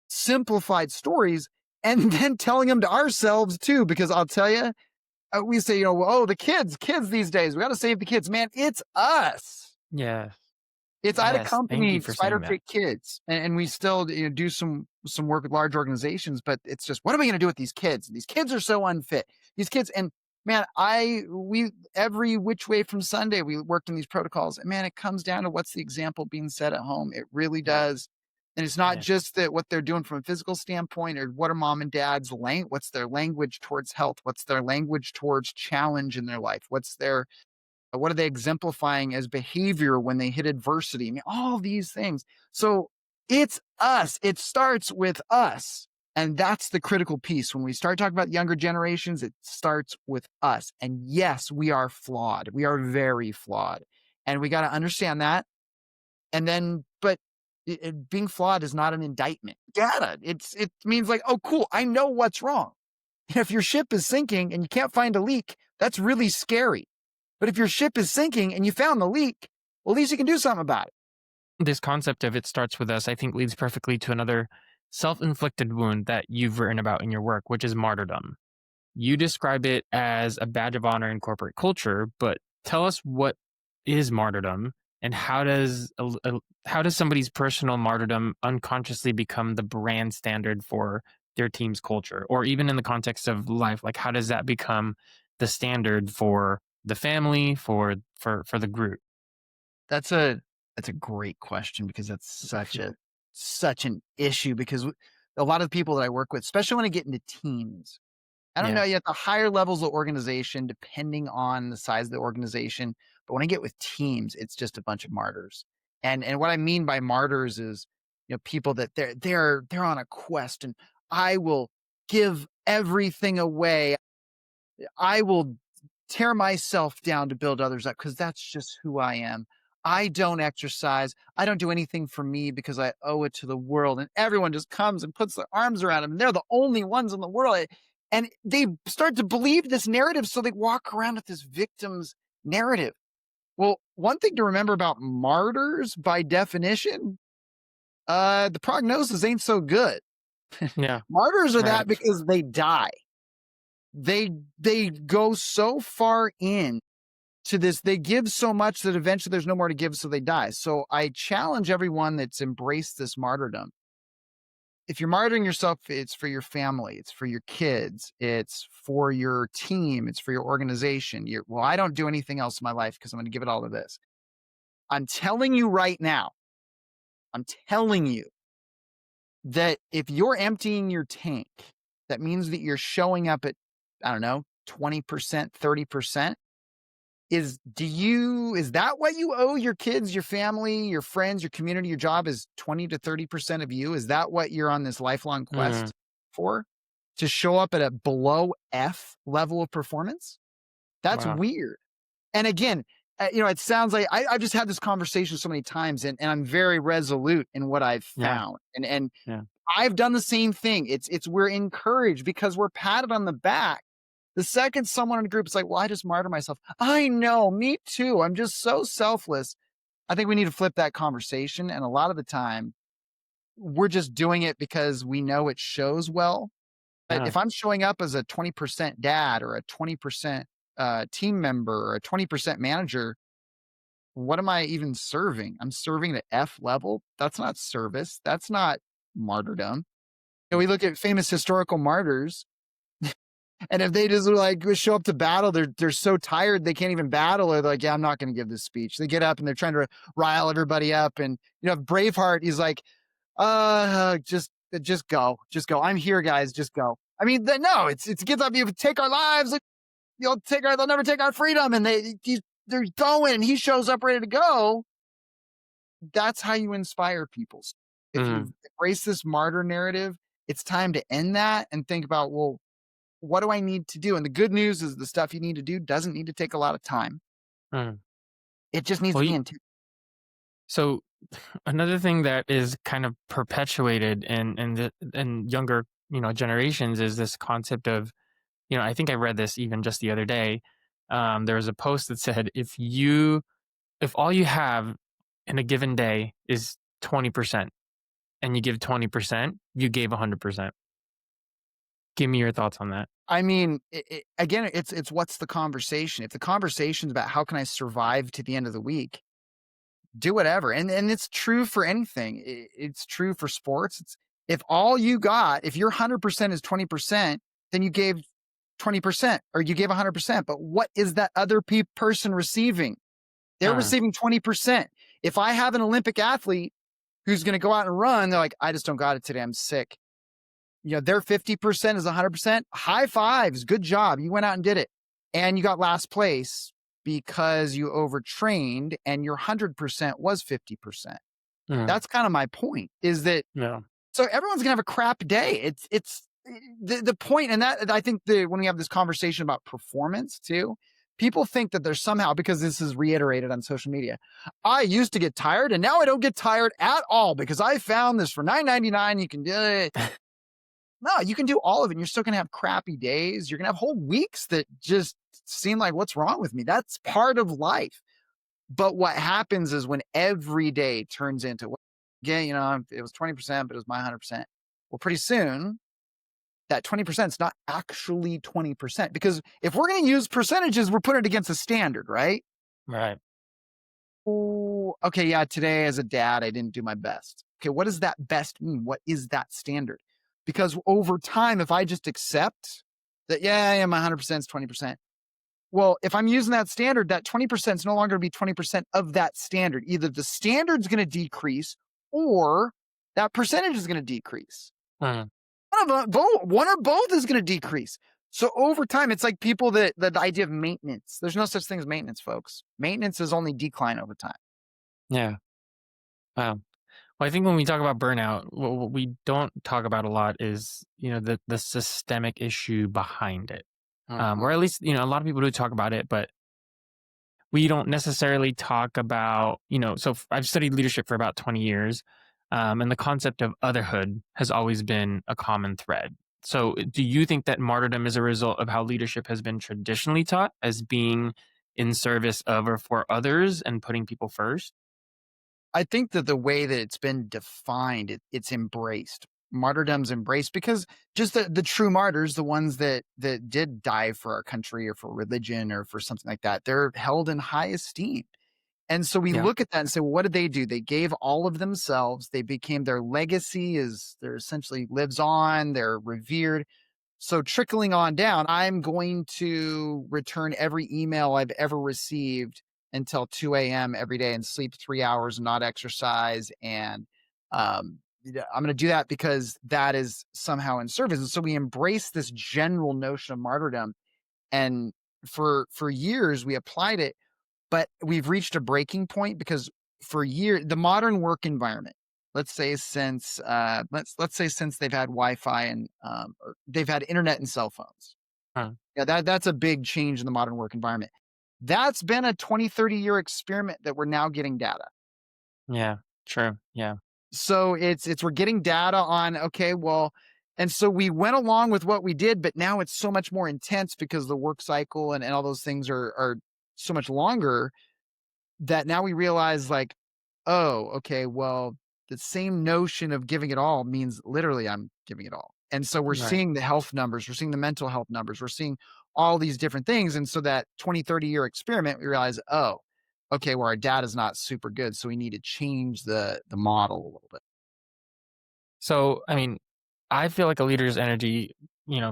simplified stories, and then telling them to ourselves too, because I'll tell you, we say, oh, the kids these days, we got to save the kids, man. It's us. Yeah. I had a company, Spider Fit Kids, and we still do some work with large organizations, but it's just, what are we going to do with these kids? These kids are so unfit. These kids, and man, we every which way from Sunday, we worked in these protocols, and man, it comes down to what's the example being set at home. It really does. And it's not just that what they're doing from a physical standpoint, or what are mom and dad's what's their language towards health? What's their language towards challenge in their life? What are they exemplifying as behavior when they hit adversity? All these things. So it's us. It starts with us. And that's the critical piece. When we start talking about younger generations, it starts with us. And yes, we are flawed. We are very flawed. And we got to understand that. And then, but being flawed is not an indictment. Data. It means like, oh, cool, I know what's wrong. If your ship is sinking and you can't find a leak, that's really scary. But if your ship is sinking and you found the leak, well, at least you can do something about it. This concept of it starts with us, I think, leads perfectly to another self-inflicted wound that you've written about in your work, which is martyrdom. You describe it as a badge of honor in corporate culture, but tell us what is martyrdom, and how does somebody's personal martyrdom unconsciously become the brand standard for their team's culture, or even in the context of life? Like, how does that become the standard for the family, for the group? That's a great question because that's such an issue because a lot of people that I work with, especially when I get into teams, I don't Yeah, know yet the higher levels of organization, depending on the size of the organization. But when I get with teams, it's just a bunch of martyrs. And what I mean by martyrs is, people that they're on a quest and I will give everything away. I will tear myself down to build others up because that's just who I am. I don't exercise. I don't do anything for me because I owe it to the world. And everyone just comes and puts their arms around them. And they're the only ones in the world. And they start to believe this narrative. So they walk around with this victim's narrative. Well, one thing to remember about martyrs by definition, the prognosis ain't so good. yeah, Martyrs are right. that because they die. They go so far in to this, they give so much that eventually there's no more to give, so they die. So I challenge everyone that's embraced this martyrdom. If you're martyring yourself, it's for your family, it's for your kids, it's for your team, it's for your organization. Well, I don't do anything else in my life because I'm going to give it all to this. I'm telling you right now, I'm telling you that if you're emptying your tank, that means that you're showing up at, I don't know, 20%, 30%. Is that what you owe your kids, your family, your friends, your community, your job is 20 to 30% of you? Is that what you're on this lifelong Mm, quest for? To show up at a below F level of performance? That's wow. weird. And again, it sounds like I've just had this conversation so many times and I'm very resolute in what I've Yeah, found. And yeah, I've done the same thing. It's we're encouraged because we're patted on the back. The second someone in a group is like, well, I just martyr myself. I know, me too. I'm just so selfless. I think we need to flip that conversation. And a lot of the time, we're just doing it because we know it shows well. But yeah, if I'm showing up as a 20% dad or a 20% team member or a 20% manager, what am I even serving? I'm serving the F level. That's not service. That's not martyrdom. We look at famous historical martyrs, and if they just like show up to battle, they're so tired they can't even battle. Or they're like, yeah, I'm not going to give this speech. They get up and they're trying to rile everybody up. And Braveheart, he's like, just go, just go. I'm here, guys, just go. I mean, no, it's gets up. You take our lives, like, they'll never take our freedom. And they're going, and he shows up ready to go. That's how you inspire people. If mm, you've embraced this martyr narrative, it's time to end that and think about, well, what do I need to do? And the good news is the stuff you need to do doesn't need to take a lot of time. mm. It just needs Well, to be intentional. so another thing that is kind of perpetuated in younger generations is this concept of, I think I read this even just the other day. There was a post that said, if all you have in a given day is 20% and you give 20%, you gave 100%. Give me your thoughts on that. I mean, again, it's what's the conversation? If the conversation's about how can I survive to the end of the week, do whatever. And it's true for anything. It's true for sports. If all you got, if your 100% is 20%, then you gave 20% or you gave 100%. But what is that other person receiving? They're Uh, receiving 20%. If I have an Olympic athlete who's going to go out and run, they're like, I just don't got it today. I'm sick. Their 50% is 100%. High fives. Good job. You went out and did it. And you got last place because you overtrained and your 100% was 50%. mm, That's kind of my point is that yeah, so everyone's going to have a crap day. It's the point. And that I think when we have this conversation about performance too, people think that there's somehow, because this is reiterated on social media, I used to get tired and now I don't get tired at all because I found this for $9.99. You can do it. No, you can do all of it and you're still going to have crappy days. You're going to have whole weeks that just seem like, what's wrong with me? That's part of life. But what happens is when every day turns into, yeah, it was 20%, but it was my 100%. Well, pretty soon that 20% is not actually 20% because if we're going to use percentages, we're putting it against a standard, right? right. Oh, okay. Yeah. Today, as a dad, I didn't do my best. Okay. What does that best mean? What is that standard? Because over time, if I just accept that, yeah, I am 100% is 20%. Well, if I'm using that standard, that 20% is no longer going to be 20% of that standard. Either the standard's going to decrease or that percentage is going to decrease. Hmm. One or both is going to decrease. So over time, it's like people that the idea of maintenance. There's no such thing as maintenance, folks. Maintenance is only decline over time. Yeah. Wow. Well, I think when we talk about burnout, what we don't talk about a lot is, the systemic issue behind it. Or Uh-huh. at least, a lot of people do talk about it, but we don't necessarily talk about, I've studied leadership for about 20 years, and the concept of otherhood has always been a common thread. So, do you think that martyrdom is a result of how leadership has been traditionally taught as being in service of or for others and putting people first? I think that the way that it's been defined, it's embraced. Martyrdom's embraced because just the true martyrs, the ones that did die for our country or for religion or for something like that, they're held in high esteem. And so we Yeah. look at that and say, well, what did they do? They gave all of themselves. They became their legacy is their essentially lives on. They're revered. So trickling on down, I'm going to return every email I've ever received until 2 a.m. every day and sleep 3 hours and not exercise. And I'm going to do that because that is somehow in service. And so we embrace this general notion of martyrdom. And for years we applied it, but we've reached a breaking point because for years the modern work environment, let's say since let's say since they've had Wi-Fi and or they've had internet and cell phones. Huh. Yeah, that's a big change in the modern work environment. That's been a 20, 30-year experiment that we're now getting data. Yeah. True. Yeah. So it's we're getting data on, okay, well, and so we went along with what we did, but now it's so much more intense because the work cycle and all those things are so much longer that now we realize like, oh, okay, well, the same notion of giving it all means literally I'm giving it all. And so we're Right. seeing the health numbers, we're seeing the mental health numbers, we're seeing all these different things. And so that 20, 30-year experiment, we realize, oh, okay, well, our data is not super good. So we need to change the model a little bit. So, I mean, I feel like a leader's energy,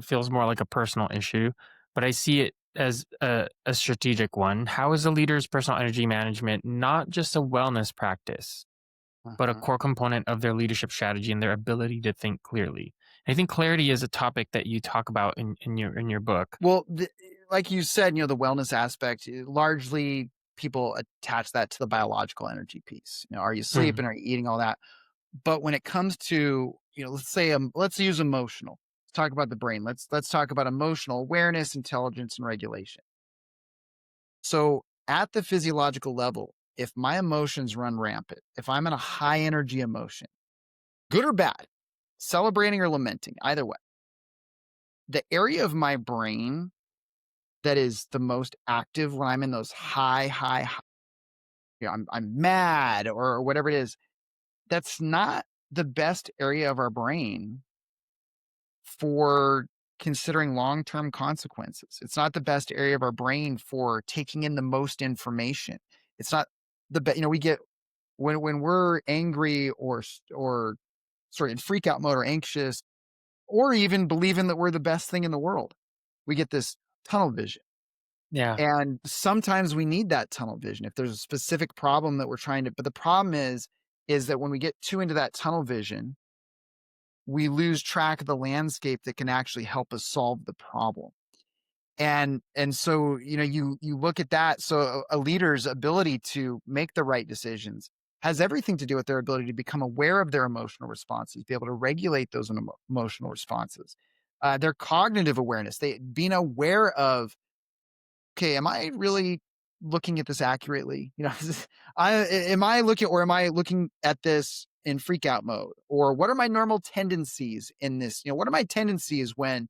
feels more like a personal issue, but I see it as a strategic one. How is a leader's personal energy management not just a wellness practice, but a Uh-huh. core component of their leadership strategy and their ability to think clearly? I think clarity is a topic that you talk about in your book. Well, like you said, the wellness aspect, largely people attach that to the biological energy piece. Are you Mm, sleeping? Are you eating all that? But when it comes to, let's use emotional. Let's talk about the brain. Let's talk about emotional awareness, intelligence, and regulation. So at the physiological level, if my emotions run rampant, if I'm in a high energy emotion, good or bad, celebrating or lamenting, either way, the area of my brain that is the most active when I'm in those high, I'm mad or whatever it is, that's not the best area of our brain for considering long-term consequences. It's not the best area of our brain for taking in the most information. It's not the best. We get when we're angry or sorry in freak out mode or anxious or even believing that we're the best thing in the world. We get this tunnel vision. yeah. And sometimes we need that tunnel vision if there's a specific problem that we're trying to, but the problem is that when we get too into that tunnel vision, we lose track of the landscape that can actually help us solve the problem. And so, you look at that. So a leader's ability to make the right decisions has everything to do with their ability to become aware of their emotional responses, be able to regulate those emotional responses. Their cognitive awareness, they being aware of, okay, am I really looking at this accurately? Am I looking or am I looking at this in freak out mode? Or what are my normal tendencies in this? What are my tendencies when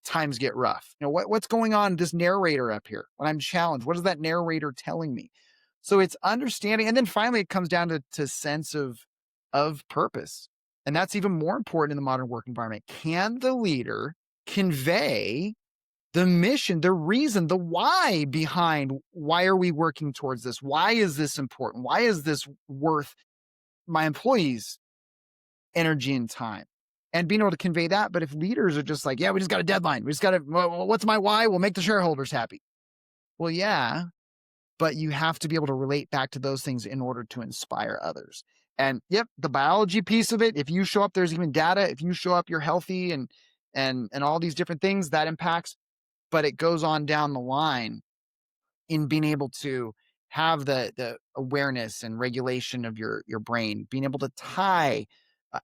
times get rough? What's going on? This narrator up here when I'm challenged, what is that narrator telling me? So it's understanding, and then finally it comes down to sense of purpose, and that's even more important in the modern work environment. Can the leader convey the mission, the reason, the why behind why are we working towards this? Why is this important? Why is this worth my employees' energy and time? And being able to convey that. But if leaders are just like, yeah, we just got a deadline. We just got to, what's my why? We'll make the shareholders happy. Well, yeah, but you have to be able to relate back to those things in order to inspire others. And yep, the biology piece of it, if you show up, there's even data. If you show up, you're healthy and all these different things that impacts, but it goes on down the line in being able to have the awareness and regulation of your brain, being able to tie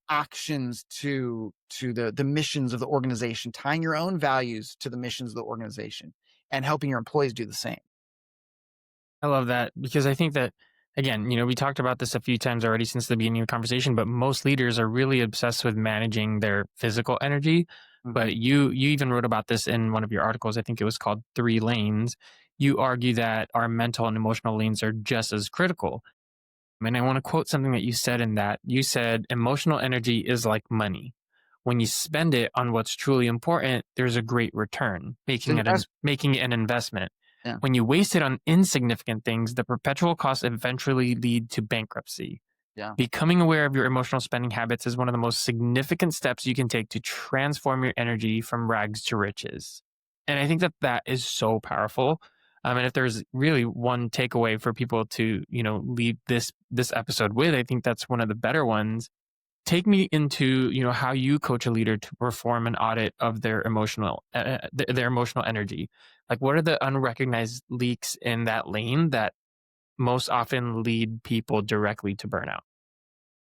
actions to the missions of the organization, tying your own values to the missions of the organization, and helping your employees do the same. I love that because I think that, again, we talked about this a few times already since the beginning of the conversation, but most leaders are really obsessed with managing their physical energy. Mhm. But you even wrote about this in one of your articles. I think it was called Three Lanes. You argue that our mental and emotional lanes are just as critical. And I want to quote something that you said in that. You said, emotional energy is like money. When you spend it on what's truly important, there's a great return, It's an making it an investment. Yeah. When you waste it on insignificant things, the perpetual costs eventually lead to bankruptcy. Yeah. Becoming aware of your emotional spending habits is one of the most significant steps you can take to transform your energy from rags to riches. And I think that that is so powerful. And if there's really one takeaway for people to, leave this episode with, I think that's one of the better ones. Take me into, how you coach a leader to perform an audit of their emotional energy. Like, what are the unrecognized leaks in that lane that most often lead people directly to burnout?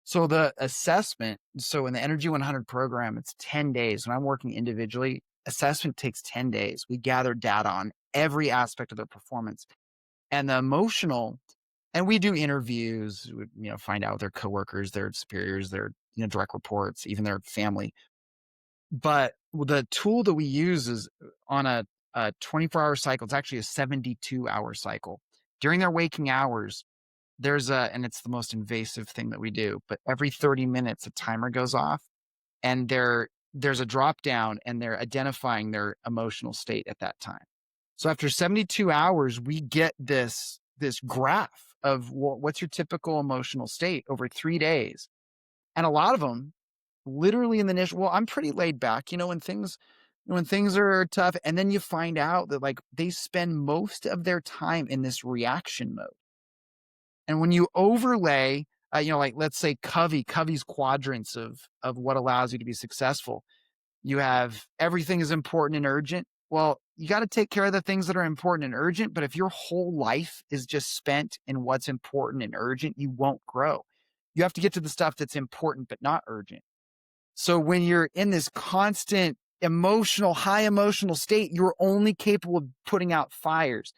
So the assessment, so in the Energy 100 program, it's 10 days. When I'm working individually, assessment takes 10 days. We gather data on every aspect of their performance and the emotional, and we do interviews, find out their coworkers, their superiors, their direct reports, even their family. But the tool that we use is on a 24-hour cycle. It's actually a 72-hour cycle. During their waking hours, and it's the most invasive thing that we do, but every 30 minutes, a timer goes off and there's a drop down and they're identifying their emotional state at that time. So after 72 hours, we get this graph of what's your typical emotional state over 3 days. And a lot of them literally in the initial, well, I'm pretty laid back, when things are tough. And then you find out that like they spend most of their time in this reaction mode. And when you overlay, like let's say Covey's quadrants of what allows you to be successful, you have everything is important and urgent. Well, you got to take care of the things that are important and urgent. But if your whole life is just spent in what's important and urgent, you won't grow. You have to get to the stuff that's important but not urgent. So when you're in this constant high emotional state, you're only capable of putting out fires.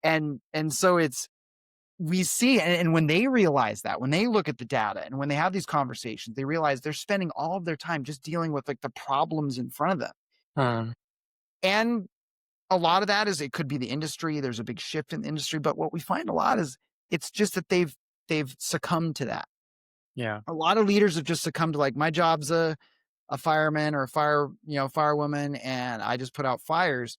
And so we see, and when they realize that, when they look at the data and when they have these conversations, they realize they're spending all of their time just dealing with like the problems in front of them. Um, And a lot of that is it could be the industry. There's a big shift in the industry, but what we find a lot is it's just that they've succumbed to that. yeah. A lot of leaders have just succumbed to like my job's a fireman or a firewoman, and I just put out fires.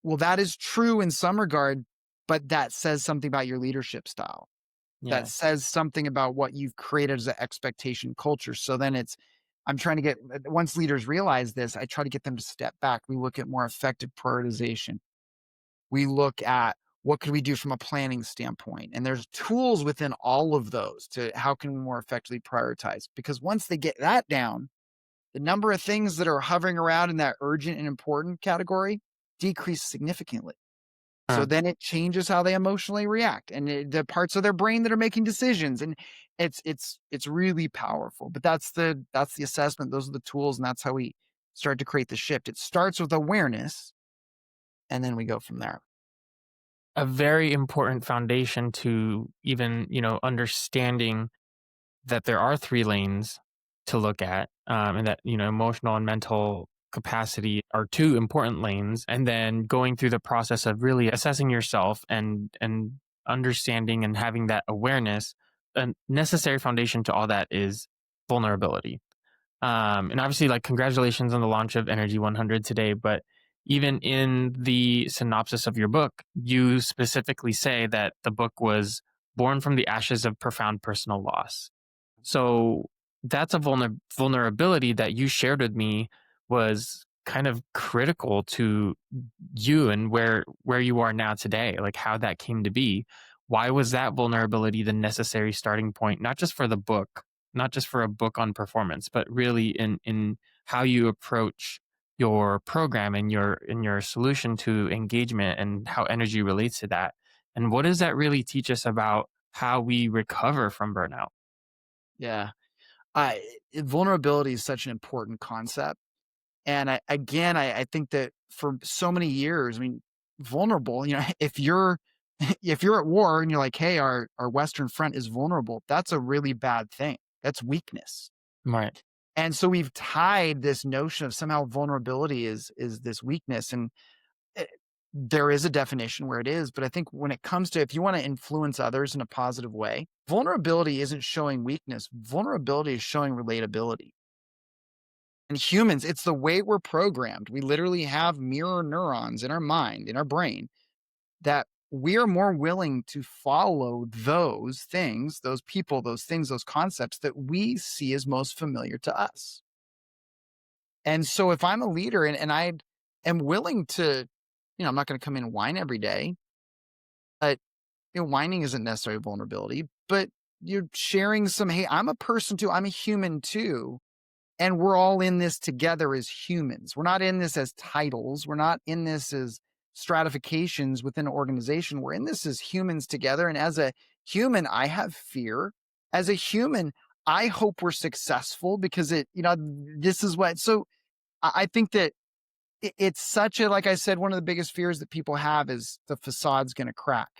Well, that is true in some regard, but that says something about your leadership style. That Yeah. says something about what you've created as an expectation culture. So then I'm trying to once leaders realize this, I try to get them to step back. We look at more effective prioritization. We look at what could we do from a planning standpoint? And there's tools within all of those to how can we more effectively prioritize? Because once they get that down, the number of things that are hovering around in that urgent and important category decrease significantly. So Uh, then it changes how they emotionally react and the parts of their brain that are making decisions. And it's really powerful. But that's the assessment. Those are the tools, and that's how we start to create the shift. It starts with awareness, and then we go from there. a very important foundation to even, understanding that there are three lanes to look at, and that, emotional and mental capacity are two important lanes, and then going through the process of really assessing yourself and understanding and having that awareness. A necessary foundation to all that is vulnerability. And obviously, like, congratulations on the launch of Energy 100 today, but even in the synopsis of your book, you specifically say that the book was born from the ashes of profound personal loss. So that's a vulnerability that you shared with me was kind of critical to you and where you are now today, like how that came to be. Why was that vulnerability the necessary starting point, not just for the book, not just for a book on performance, but really in how you approach your program and your solution to engagement and how energy relates to that? And what does that really teach us about how we recover from burnout? Yeah. I Vulnerability is such an important concept. And I think that for so many years, I mean, vulnerable, if you're if you're at war and you're like, hey, our Western front is vulnerable, that's a really bad thing. That's weakness. Right. And so we've tied this notion of somehow vulnerability is this weakness. And eh, there is a definition where it is, but I think when it comes to if you want to influence others in a positive way, vulnerability isn't showing weakness. Vulnerability is showing relatability. And humans, it's the way we're programmed. We literally have mirror neurons in our mind, in our brain, that we are more willing to follow those things, those people, those things, those concepts that we see as most familiar to us. And so if I'm a leader and I am willing to, I'm not going to come in and whine every day, but whining isn't necessarily vulnerability, but you're sharing some, hey, I'm a person too, I'm a human too. And we're all in this together as humans. We're not in this as titles. We're not in this as stratifications within an organization. We're in this as humans together. And as a human, I have fear. As a human, I hope we're successful because this is what. So I think that it's such a, like I said, one of the biggest fears that people have is the facade's going to crack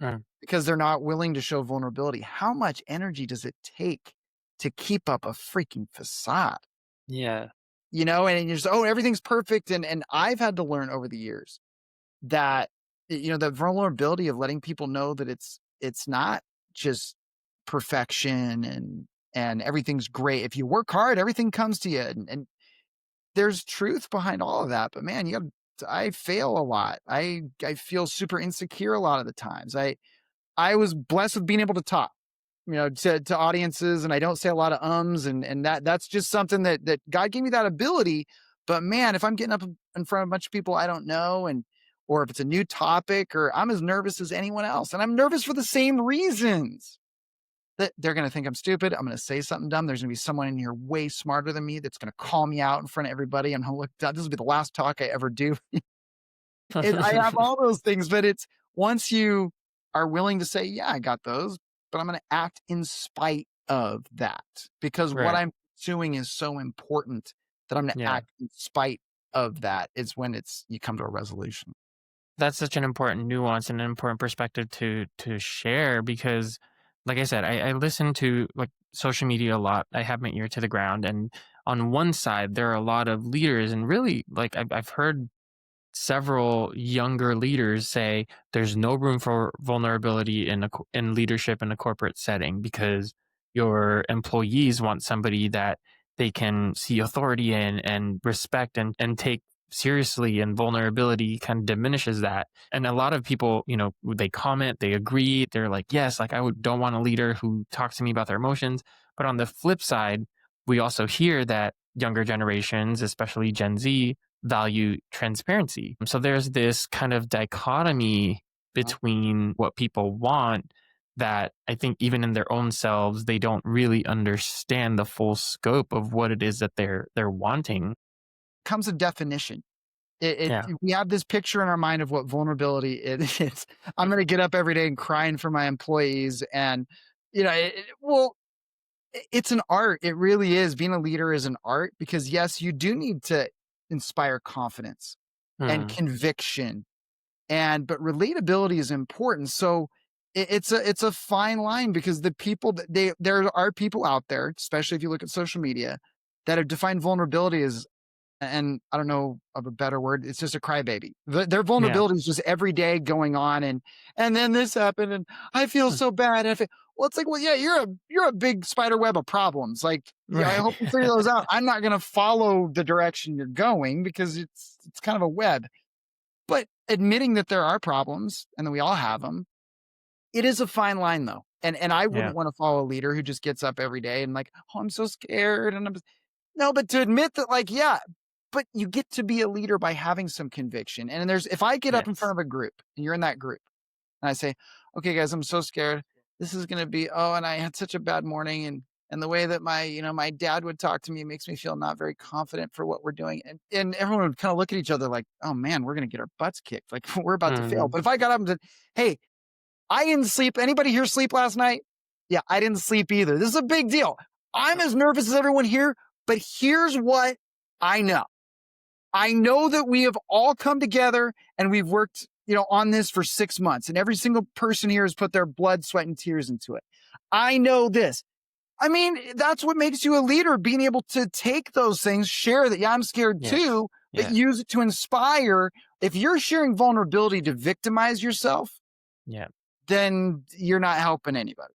Right. because they're not willing to show vulnerability. How much energy does it take to keep up a freaking facade? Yeah. And you're just, oh, everything's perfect. And I've had to learn over the years that, the vulnerability of letting people know that it's not just perfection and everything's great. If you work hard, everything comes to you. And there's truth behind all of that. But man, I fail a lot. I feel super insecure a lot of the times. I was blessed with being able to talk, to audiences, and I don't say a lot of ums, and that's just something that God gave me that ability. But man, if I'm getting up in front of a bunch of people I don't know, or if it's a new topic, or I'm as nervous as anyone else, and I'm nervous for the same reasons. That they're going to think I'm stupid. I'm going to say something dumb. There's going to be someone in here way smarter than me that's going to call me out in front of everybody. I'm going to look, this will be the last talk I ever do. I have all those things, but it's once you are willing to say, yeah, I got those, but I'm going to act in spite of that because what Right. I'm doing is so important that I'm going to Yeah. act in spite of that is when you come to a resolution. That's such an important nuance and an important perspective to share because like I said, I listen to like social media a lot. I have my ear to the ground. And on one side, there are a lot of leaders and really like I've heard several younger leaders say there's no room for vulnerability in leadership in a corporate setting because your employees want somebody that they can see authority in and respect and take seriously, and vulnerability kind of diminishes that. And a lot of people, they comment, they agree, they're like, yes, like don't want a leader who talks to me about their emotions. But on the flip side, we also hear that younger generations, especially Gen Z, value transparency. So there's this kind of dichotomy between what people want that I think even in their own selves, they don't really understand the full scope of what it is that they're wanting. Comes a definition. Yeah. We have this picture in our mind of what vulnerability is. I'm going to get up every day and crying for my employees. And, well, it's an art. It really is. Being a leader is an art because yes, you do need to inspire confidence and Hmm. conviction but relatability is important. So it's a fine line because the people that there are people out there, especially if you look at social media, that have defined vulnerability as, and I don't know of a better word, it's just a crybaby. Their Yeah. vulnerability is just every day going on and then this happened and I feel Hmm. so bad. Well, it's like, well, yeah, you're a big spider web of problems. Like, yeah, I Right. hope you figure those out. I'm not going to follow the direction you're going because it's kind of a web. But admitting that there are problems and that we all have them, it is a fine line though. And I Yeah. wouldn't want to follow a leader who just gets up every day and like, oh, I'm so scared. And no, but to admit that, like, yeah, but you get to be a leader by having some conviction. And if I get up in front Yes. of a group and you're in that group and I say, okay, guys, I'm so scared. This is going to be, oh, and I had such a bad morning. And the way that my dad would talk to me makes me feel not very confident for what we're doing. And everyone would kind of look at each other like, oh man, we're going to get our butts kicked. Like we're about to fail. Mhm. But if I got up and said, hey, I didn't sleep. Anybody here sleep last night? Yeah, I didn't sleep either. This is a big deal. I'm as nervous as everyone here, but here's what I know. I know that we have all come together and we've worked, on this for 6 months, and every single person here has put their blood, sweat, and tears into it. I know this. I mean, that's what makes you a leader, being able to take those things, share that, yeah, I'm scared Yes. too, but Yeah. use it to inspire. If you're sharing vulnerability to victimize yourself, Yeah. then you're not helping anybody.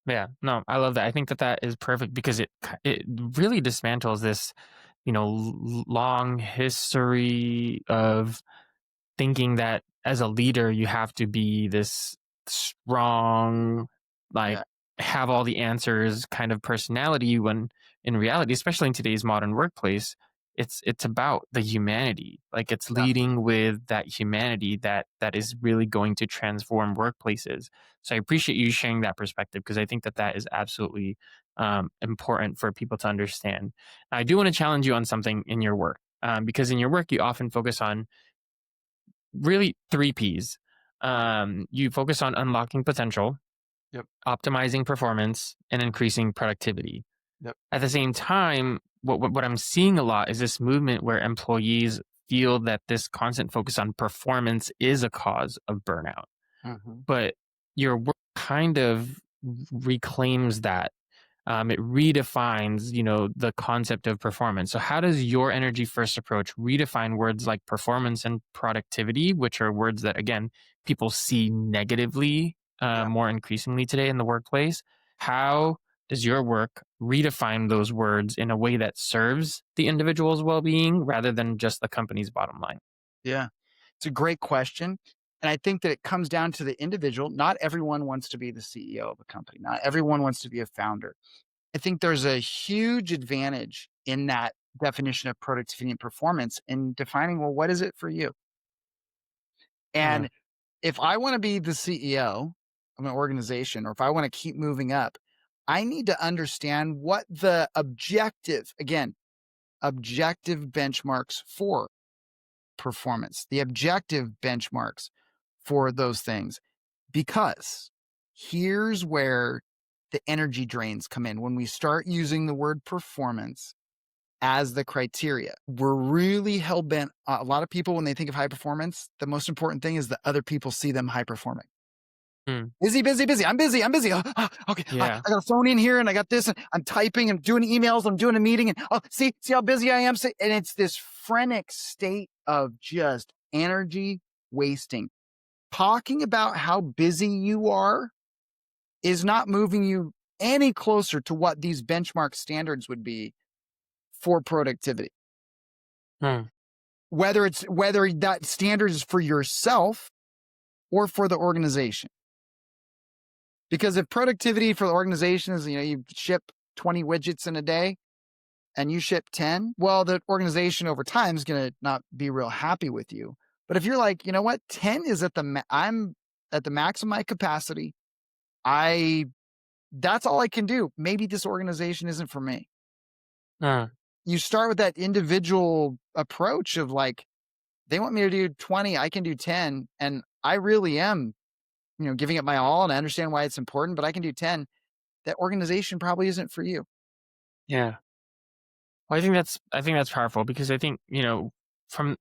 Yeah. No, I love that. I think that is perfect because it really dismantles this, long history of thinking that as a leader you have to be this strong, like Yeah. have all the answers kind of personality, when in reality, especially in today's modern workplace, it's about the humanity. Like it's Yeah. leading with that humanity that is really going to transform workplaces. So I appreciate you sharing that perspective because I think that is absolutely important for people to understand. I do want to challenge you on something in your work, because in your work you often focus on really three P's. You focus on unlocking potential, Yep. optimizing performance, and increasing productivity. Yep. At the same time, what I'm seeing a lot is this movement where employees feel that this constant focus on performance is a cause of burnout. Mhm. But your work kind of reclaims that. It redefines, the concept of performance. So, how does your energy first approach redefine words like performance and productivity, which are words that, again, people see negatively Yeah. more increasingly today in the workplace? How does your work redefine those words in a way that serves the individual's well being rather than just the company's bottom line? Yeah. It's a great question. And I think that it comes down to the individual. Not everyone wants to be the CEO of a company. Not everyone wants to be a founder. I think there's a huge advantage in that definition of productivity and performance in defining, well, what is it for you? Yeah. And if I want to be the CEO of an organization, or if I want to keep moving up, I need to understand what the objective benchmarks for performance, the objective benchmarks for those things. Because here's where the energy drains come in. When we start using the word performance as the criteria, we're really hell bent. A lot of people, when they think of high performance, the most important thing is that other people see them high performing. Mm. Busy, busy, busy. I'm busy. I'm busy. Okay. Yeah. I got a phone in here and I got this. And I'm typing. I'm doing emails. I'm doing a meeting. And see how busy I am. And it's this frenetic state of just energy wasting. Talking about how busy you are is not moving you any closer to what these benchmark standards would be for productivity. Mm. Whether that standard is for yourself or for the organization. Because if productivity for the organization is, you ship 20 widgets in a day and you ship 10, well, the organization over time is going to not be real happy with you. But if you're like, you know what, 10 is I'm at the max of my capacity. That's all I can do. Maybe this organization isn't for me. Mm. You start with that individual approach of like, they want me to do 20, I can do 10. And I really am, giving it my all, and I understand why it's important, but I can do 10. That organization probably isn't for you. Yeah. Well, I think that's powerful because I think, from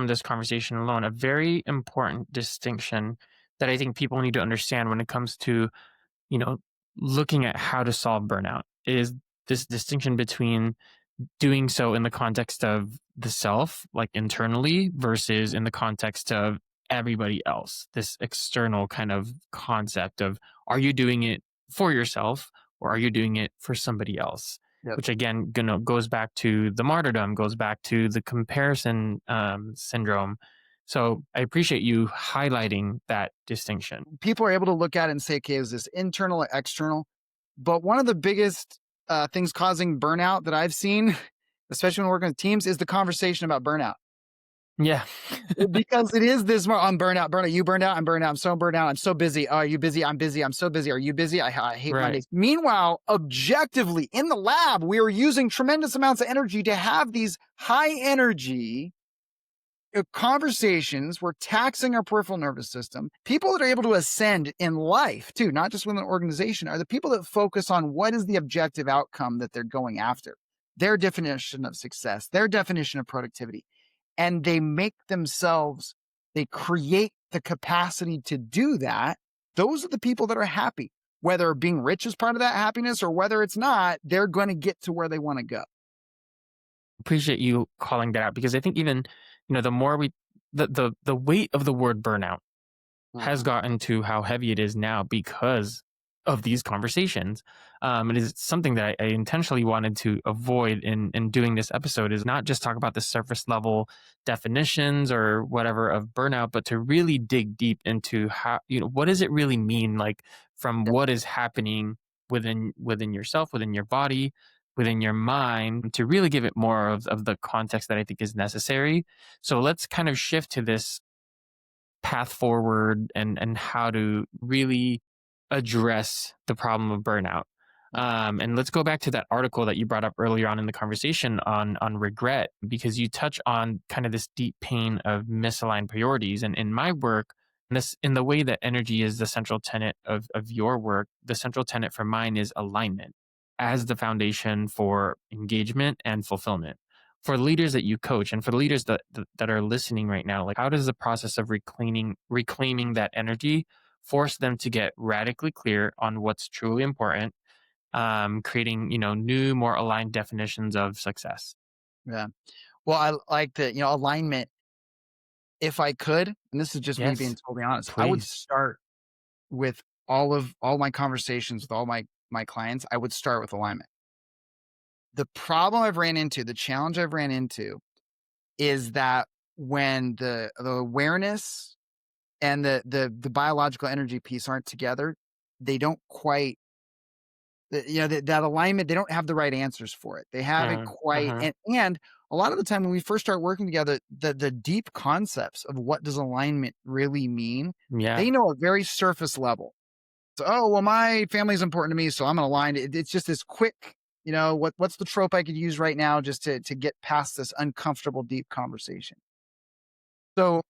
this conversation alone, a very important distinction that I think people need to understand when it comes to, you know, looking at how to solve burnout is this distinction between doing so in the context of the self, like internally, versus in the context of everybody else. This external kind of concept of, are you doing it for yourself, or are you doing it for somebody else? Yep. Which again, goes back to the martyrdom, goes back to the comparison syndrome. So I appreciate you highlighting that distinction. People are able to look at it and say, okay, is this internal or external? But one of the biggest things causing burnout that I've seen, especially when working with teams, is the conversation about burnout. Yeah. Because it is this more, I'm burnout, you burned out, I'm burnout, I'm so burned out, I'm so busy. Oh, are you busy? I'm busy, I'm so busy. Are you busy? I hate Right. Mondays. Meanwhile, objectively in the lab, we are using tremendous amounts of energy to have these high energy conversations. We're taxing our peripheral nervous system. People that are able to ascend in life too, not just within an organization, are the people that focus on what is the objective outcome that they're going after, their definition of success, their definition of productivity. And they make themselves, they create the capacity to do that. Those are the people that are happy. Whether being rich is part of that happiness or whether it's not, they're going to get to where they want to go. Appreciate you calling that out, because I think even, the more the weight of the word burnout has gotten to how heavy it is now because of these conversations. It is something that I intentionally wanted to avoid in doing this episode, is not just talk about the surface level definitions or whatever of burnout, but to really dig deep into how, what does it really mean? Like, from what is happening within yourself, within your body, within your mind, to really give it more of the context that I think is necessary. So let's kind of shift to this path forward and how to really address the problem of burnout. And let's go back to that article that you brought up earlier on in the conversation on regret, because you touch on kind of this deep pain of misaligned priorities. And in my work, in the way that energy is the central tenet of your work, the central tenet for mine is alignment as the foundation for engagement and fulfillment. For leaders that you coach, and for the leaders that are listening right now, like, how does the process of reclaiming that energy force them to get radically clear on what's truly important, creating, new, more aligned definitions of success? Yeah. Well, I like the, alignment. If I could, and this is just me being Yes, totally honest, I would please. start with all my conversations with all my clients. I would start with alignment. The problem I've ran into, the challenge I've ran into is that when the awareness and the biological energy piece aren't together, they don't quite, that alignment, they don't have the right answers for it. They haven't quite, Uh-huh. and a lot of the time when we first start working together, the deep concepts of what does alignment really mean, Yeah. they know a very surface level. So, oh, well, my family's important to me, so I'm gonna align. It's just this quick, what's the trope I could use right now just to get past this uncomfortable, deep conversation. So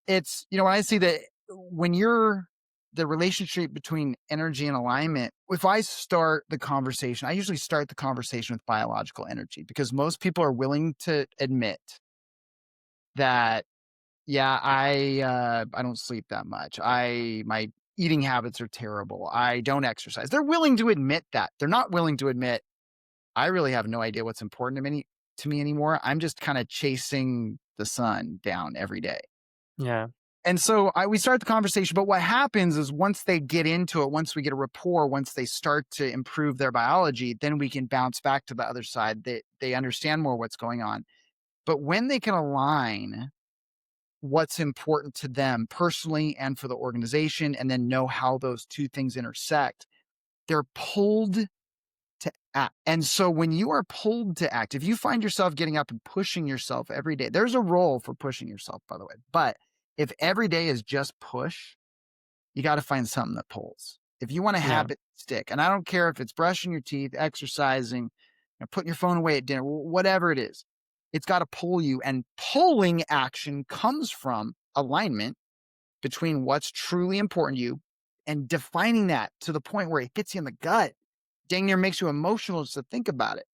it's, when I see that, when you're the relationship between energy and alignment, if I start the conversation, I usually start the conversation with biological energy, because most people are willing to admit that, yeah, I don't sleep that much. My eating habits are terrible. I don't exercise. They're willing to admit that. They're not willing to admit, I really have no idea what's important to me anymore. I'm just kind of chasing the sun down every day. Yeah. And so we start the conversation, but what happens is once they get into it, once we get a rapport, once they start to improve their biology, then we can bounce back to the other side. They understand more what's going on. But when they can align what's important to them personally and for the organization, and then know how those two things intersect, they're pulled to act. And so when you are pulled to act, if you find yourself getting up and pushing yourself every day, there's a role for pushing yourself, by the way. But if every day is just push, you got to find something that pulls. If you want to Yeah. habit stick, and I don't care if it's brushing your teeth, exercising, putting your phone away at dinner, whatever it is, it's got to pull you. And pulling action comes from alignment between what's truly important to you and defining that to the point where it hits you in the gut, dang near makes you emotional just to think about it.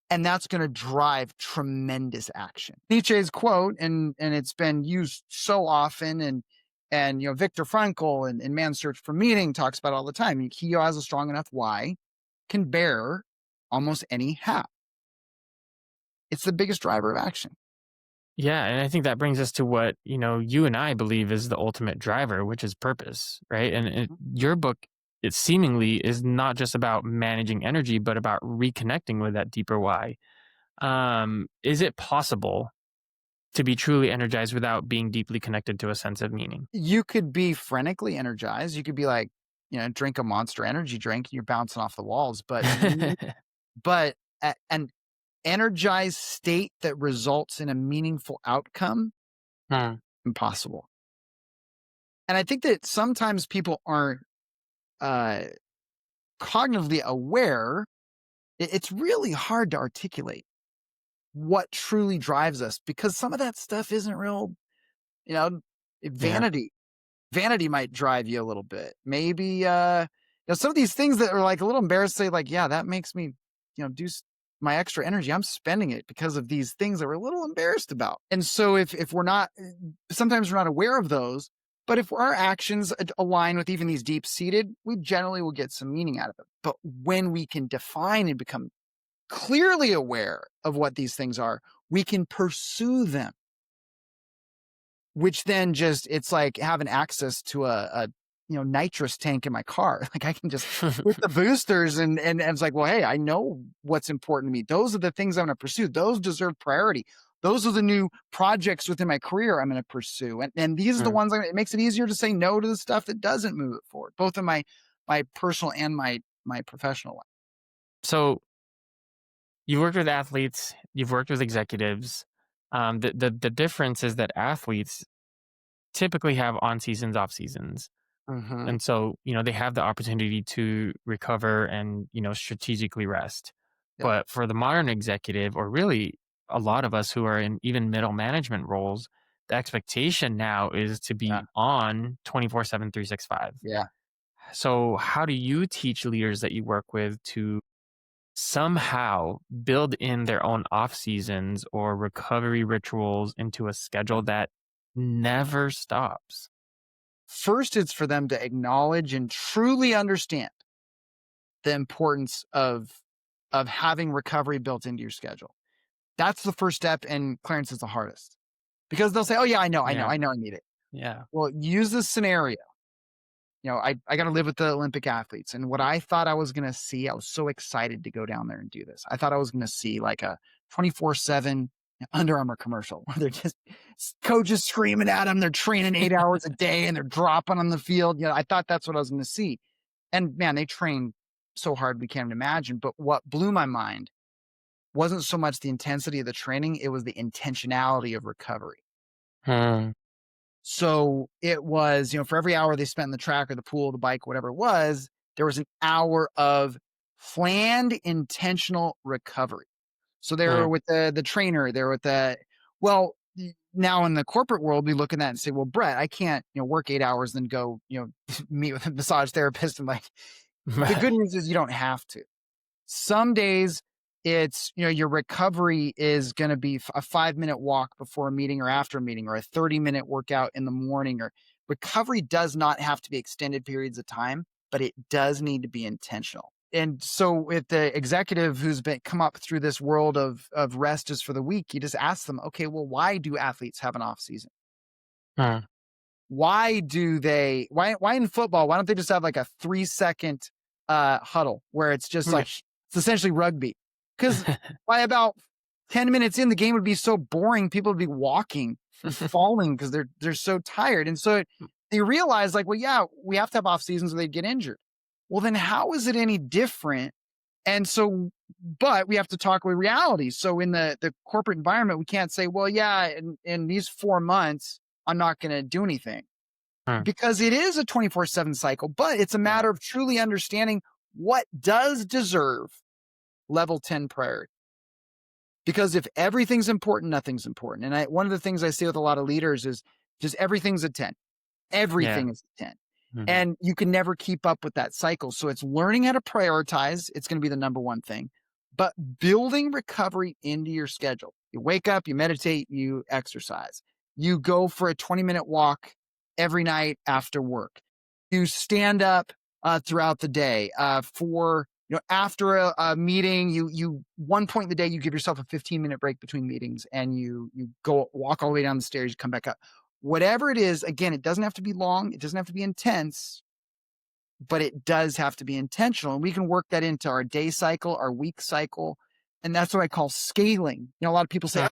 And that's going to drive tremendous action. Nietzsche's quote, and it's been used so often, and Viktor Frankl in Man's Search for Meaning talks about it all the time. He who has a strong enough why can bear almost any how. It's the biggest driver of action. Yeah, and I think that brings us to what, you and I believe is the ultimate driver, which is purpose, right? And your book it seemingly is not just about managing energy, but about reconnecting with that deeper why. Is it possible to be truly energized without being deeply connected to a sense of meaning? You could be frenetically energized. You could be like, drink a Monster Energy drink, you're bouncing off the walls, but an energized state that results in a meaningful outcome, Hmm. impossible. And I think that sometimes people aren't uh, cognitively aware. It's really hard to articulate what truly drives us because some of that stuff isn't real, you know, Yeah. vanity. Vanity might drive you a little bit. Maybe, some of these things that are like a little embarrassed to say, like, yeah, that makes me, my extra energy. I'm spending it because of these things that we're a little embarrassed about. And so if we're not, sometimes we're not aware of those, but if our actions align with even these deep seated, we generally will get some meaning out of it. But when we can define and become clearly aware of what these things are, we can pursue them, which then just it's like having access to a nitrous tank in my car. Like I can just hit the boosters and it's like, well, hey, I know what's important to me. Those are the things I'm going to pursue. Those deserve priority. Those are the new projects within my career I'm going to pursue. And these are the Hmm. ones it makes it easier to say no to the stuff that doesn't move it forward, both in my personal and my professional life. So you've worked with athletes, you've worked with executives. The difference is that athletes typically have on seasons, off seasons. Hmm. And so, they have the opportunity to recover and, strategically rest. Yep. But for the modern executive, or really a lot of us who are in even middle management roles, the expectation now is to Yeah. be on 24/7, 365. Yeah. So, how do you teach leaders that you work with to somehow build in their own off seasons or recovery rituals into a schedule that never stops? First, it's for them to acknowledge and truly understand the importance of having recovery built into your schedule. That's the first step, and clearance is the hardest because they'll say, "Oh yeah, Yeah. I know I need it." Yeah. Well, use this scenario. I got to live with the Olympic athletes, and what I thought I was going to see, I was so excited to go down there and do this. I thought I was going to see like a 24/7 Under Armour commercial where they're just coaches screaming at them. They're training 8 hours a day and they're dropping on the field. I thought that's what I was going to see. And man, they train so hard we can't imagine. But what blew my mind wasn't so much the intensity of the training, it was the intentionality of recovery. Hmm. So it was, for every hour they spent in the track or the pool, the bike, whatever it was, there was an hour of planned intentional recovery. So they Hmm. were with the trainer, they're with well, now in the corporate world, we look at that and say, well, Brett, I can't, work 8 hours, then go, meet with a massage therapist. And like, the good Right. news is you don't have to. Some days it's, your recovery is going to be a 5-minute walk before a meeting or after a meeting or a 30-minute workout in the morning or recovery does not have to be extended periods of time, but it does need to be intentional. And so with the executive who's been come up through this world of rest is for the week, you just ask them, okay, well, why do athletes have an off season? Hmm. Why in football, why don't they just have like a 3-second huddle where it's just Yeah. like it's essentially rugby? Because by about 10 minutes in, the game would be so boring, people would be walking and falling because they're so tired. And so they realize, like, well, yeah, we have to have off seasons or they get injured. Well, then how is it any different? And so, but we have to talk with reality. So in the corporate environment, we can't say, well, yeah, in these 4 months, I'm not going to do anything Hmm. because it is a 24/7 cycle, but it's a Yeah. matter of truly understanding what does deserve level 10 priority. Because if everything's important, nothing's important. And one of the things I see with a lot of leaders is just everything's a 10. Yeah. Everything is a 10. Mhm. And you can never keep up with that cycle. So it's learning how to prioritize. It's going to be the number one thing, but building recovery into your schedule. You wake up, you meditate, you exercise, you go for a 20-minute walk every night after work. You stand up throughout the day for, after a meeting, you one point in the day, you give yourself a 15-minute break between meetings and you go walk all the way down the stairs, you come back up. Whatever it is, again, it doesn't have to be long. It doesn't have to be intense, but it does have to be intentional. And we can work that into our day cycle, our week cycle. And that's what I call scaling. A lot of people say, Mm,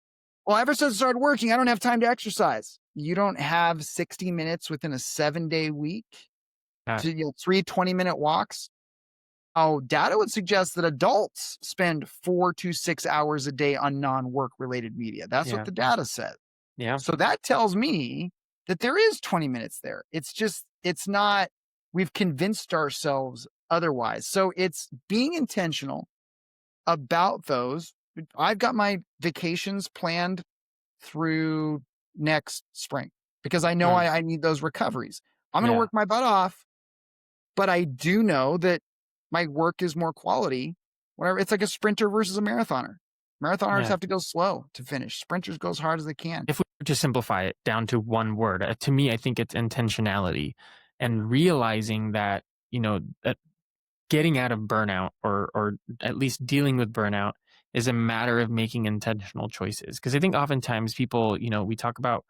well, ever since I started working, I don't have time to exercise. You don't have 60 minutes within a 7-day week uh, to 3 20-minute walks. Oh, data would suggest that adults spend 4 to 6 hours a day on non-work related media. That's what yeah. the data says. Yeah. So that tells me that there is 20 minutes there. It's not, we've convinced ourselves otherwise. So it's being intentional about those. I've got my vacations planned through next spring because I know Mm, I need those recoveries. I'm going to yeah. work my butt off, but I do know that my work is more quality. Whatever. It's like a sprinter versus a marathoner. Marathoners Yeah. have to go slow to finish. Sprinters go as hard as they can. If we were to simplify it down to one word, to me, I think it's intentionality and realizing that, that getting out of burnout or at least dealing with burnout is a matter of making intentional choices. Because I think oftentimes people, we talk about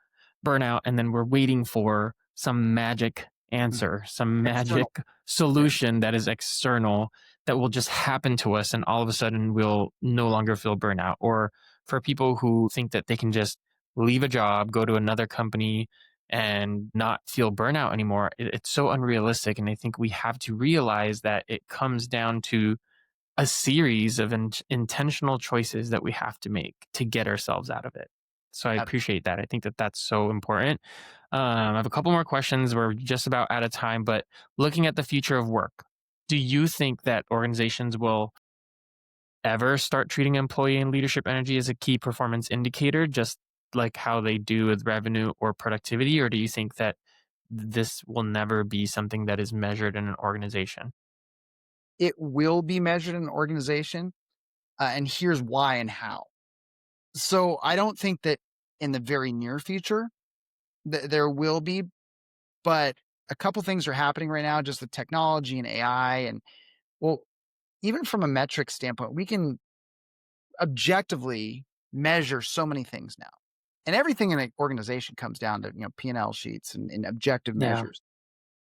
burnout and then we're waiting for some magic Mhm. answer, some magic External. Yeah. solution that is external that will just happen to us. And all of a sudden we'll no longer feel burnout. Or for people who think that they can just leave a job, go to another company, and not feel burnout anymore. It's so unrealistic. And I think we have to realize that it comes down to a series of intentional choices that we have to make to get ourselves out of it. So I Absolutely. appreciate that. I think that that's so important. I have a couple more questions. We're just about out of time, but looking at the future of work, do you think that organizations will ever start treating employee and leadership energy as a key performance indicator, just like how they do with revenue or productivity? Or do you think that this will never be something that is measured in an organization? It will be measured in an organization. And here's why and how. So I don't think that in the very near future there will be, but a couple things are happening right now, just with technology and AI. And well, even from a metric standpoint, we can objectively measure so many things now. And everything in an organization comes down to, P&L sheets and objective Yeah. measures.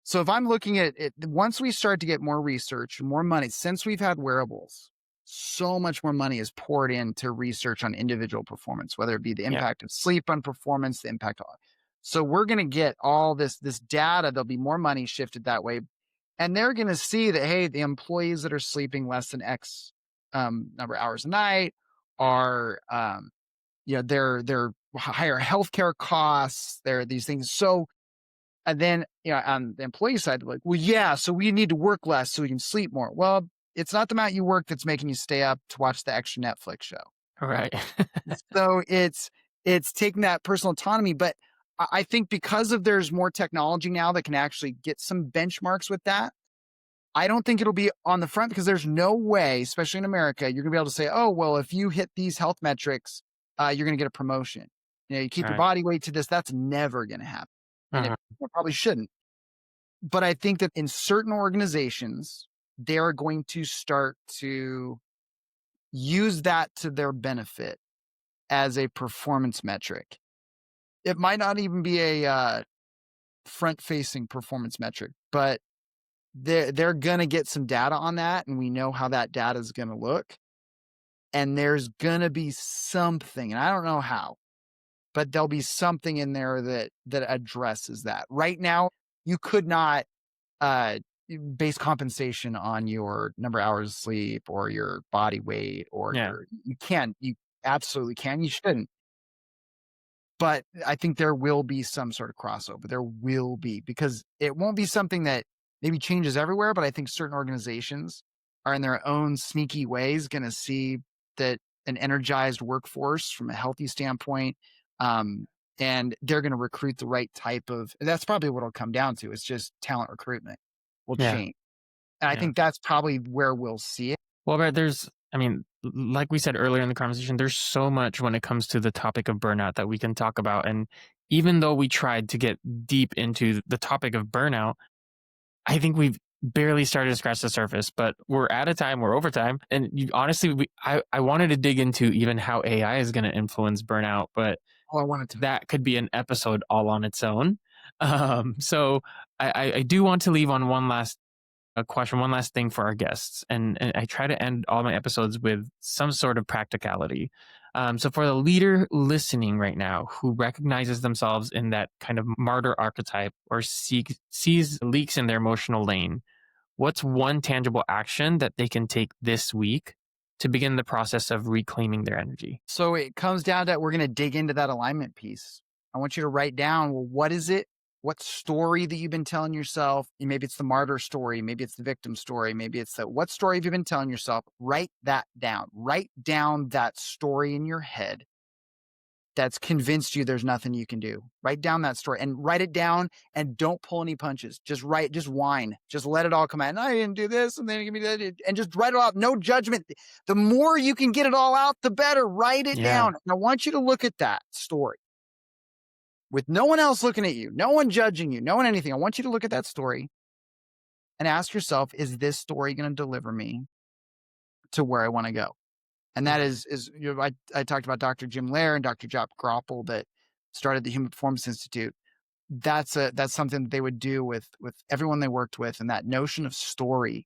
So if I'm looking at it, once we start to get more research, more money, since we've had wearables, so much more money is poured into research on individual performance, whether it be the Yeah. impact of sleep on performance, the impact on. So we're going to get all this data. There'll be more money shifted that way, and they're going to see that, hey, the employees that are sleeping less than X number of hours a night are, they're higher healthcare costs. There are these things. So and then, on the employee side, like, well, yeah, so we need to work less so we can sleep more. Well, it's not the amount you work that's making you stay up to watch the extra Netflix show. Right. So it's taking that personal autonomy. But I think because of there's more technology now that can actually get some benchmarks with that, I don't think it'll be on the front because there's no way, especially in America, you're gonna be able to say, oh, well, if you hit these health metrics, you're gonna get a promotion. You keep your Right. body weight to this, that's never gonna happen. And it Mhm. probably shouldn't. But I think that in certain organizations, they are going to start to use that to their benefit as a performance metric. It might not even be a front-facing performance metric, but they're going to get some data on that, and we know how that data is going to look. And there's going to be something, and I don't know how, but there'll be something in there that addresses that. Right now, you could not uh base compensation on your number of hours of sleep or your body weight or Yeah. you absolutely can, you shouldn't. But I think there will be some sort of crossover. There will be, because it won't be something that maybe changes everywhere, but I think certain organizations are in their own sneaky ways going to see that an energized workforce from a healthy standpoint, um, and they're going to recruit the right type of, that's probably what it'll come down to. It's just talent recruitment will Yeah. change. And I Yeah. think that's probably where we'll see it. Well, but like we said earlier in the conversation, there's so much when it comes to the topic of burnout that we can talk about. And even though we tried to get deep into the topic of burnout, I think we've barely started to scratch the surface, but we're out of time. We're over time. And honestly, I wanted to dig into even how AI is going to influence burnout, but Oh, I wanted to. that could be an episode all on its own. So I do want to leave on one last a question, one last thing for our guests. And I try to end all my episodes with some sort of practicality. So for the leader listening right now who recognizes themselves in that kind of martyr archetype or sees leaks in their emotional lane, what's one tangible action that they can take this week to begin the process of reclaiming their energy? So it comes down to, we're going to dig into that alignment piece. I want you to write down, well, what is it? What story that you've been telling yourself? Maybe it's the martyr story. Maybe it's the victim story. Maybe it's what story have you been telling yourself? Write that down. Write down that story in your head that's convinced you there's nothing you can do. Write down that story and write it down, and don't pull any punches. Just whine. Just let it all come out. And I didn't do this, and then give me that, and just write it out. No judgment. The more you can get it all out, the better. Write it down. And I want you to look at that story with no one else looking at you, no one judging you, no one anything. I want you to look at that story and ask yourself, is this story going to deliver me to where I want to go? And that is I talked about Dr. Jim Lair and Dr. Job Groppel that started the Human Performance Institute. That's something that they would do with everyone they worked with, and that notion of story,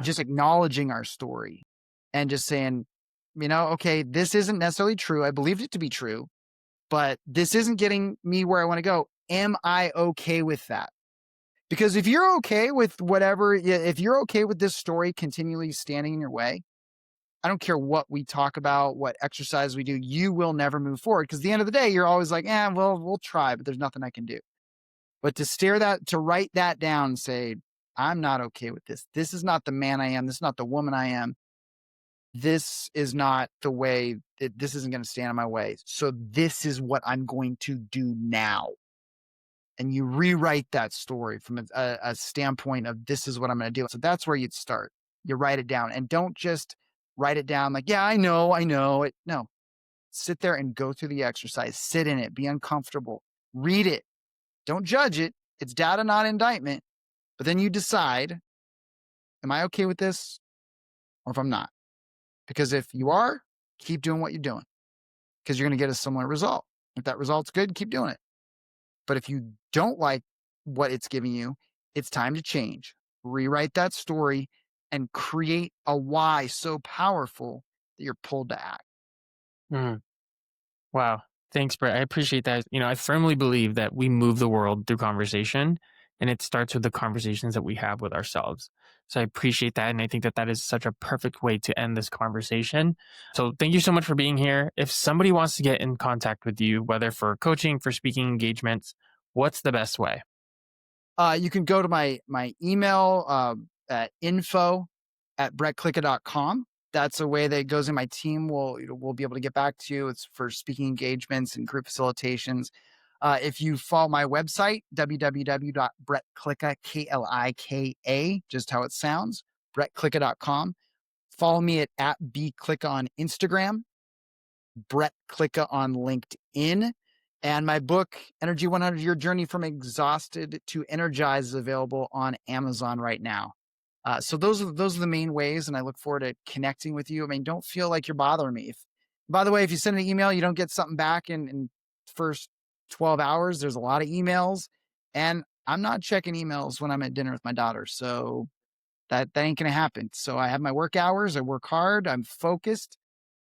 just acknowledging our story and just saying, okay, this isn't necessarily true. I believed it to be true, but this isn't getting me where I want to go. Am I okay with that? Because if you're okay with whatever, if you're okay with this story continually standing in your way, I don't care what we talk about, what exercise we do, you will never move forward. Because at the end of the day, you're always like, well, we'll try, but there's nothing I can do. But to write that down and say, I'm not okay with this. This is not the man I am. This is not the woman I am. This is not the way, this isn't going to stand in my way. So this is what I'm going to do now. And you rewrite that story from a standpoint of, this is what I'm going to do. So that's where you'd start. You write it down, and don't just write it down like, yeah, I know it. No, sit there and go through the exercise, sit in it, be uncomfortable, read it. Don't judge it. It's data, not indictment. But then you decide, am I okay with this? Or if I'm not? Because if you are, keep doing what you're doing, because you're going to get a similar result. If that result's good, keep doing it. But if you don't like what it's giving you, it's time to change. Rewrite that story and create a why so powerful that you're pulled to act. Wow. Thanks, Brett. I appreciate that. I firmly believe that we move the world through conversation, and it starts with the conversations that we have with ourselves. So I appreciate that. And I think that that is such a perfect way to end this conversation. So thank you so much for being here. If somebody wants to get in contact with you, whether for coaching, for speaking engagements, what's the best way? You can go to my email at info@brettklicka.com. That's a way that goes in. My team will be able to get back to you. It's for speaking engagements and group facilitations. If you follow my website, www.brettklicka, Klika, just how it sounds, brettklicka.com. Follow me at @bklicka on Instagram, Brett Klicka on LinkedIn. And my book, Energy 100, Your Journey from Exhausted to Energized, is available on Amazon right now. So those are the main ways, and I look forward to connecting with you. I mean, don't feel like you're bothering me. By the way, if you send an email, you don't get something back in the first 12 hours. There's a lot of emails, and I'm not checking emails when I'm at dinner with my daughter. So that ain't going to happen. So I have my work hours. I work hard. I'm focused.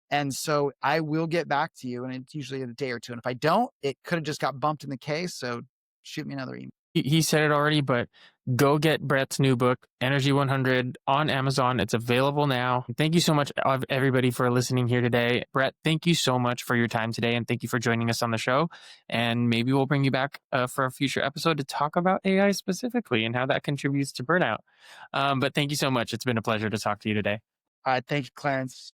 And so I will get back to you, and it's usually in a day or two. And if I don't, it could have just got bumped in the case. So shoot me another email. He said it already, but go get Brett's new book, Energy 100, on Amazon. It's available now. Thank you so much, everybody, for listening here today. Brett, thank you so much for your time today, and thank you for joining us on the show. And maybe we'll bring you back for a future episode to talk about AI specifically and how that contributes to burnout. But thank you so much. It's been a pleasure to talk to you today. Thank you, Clarence.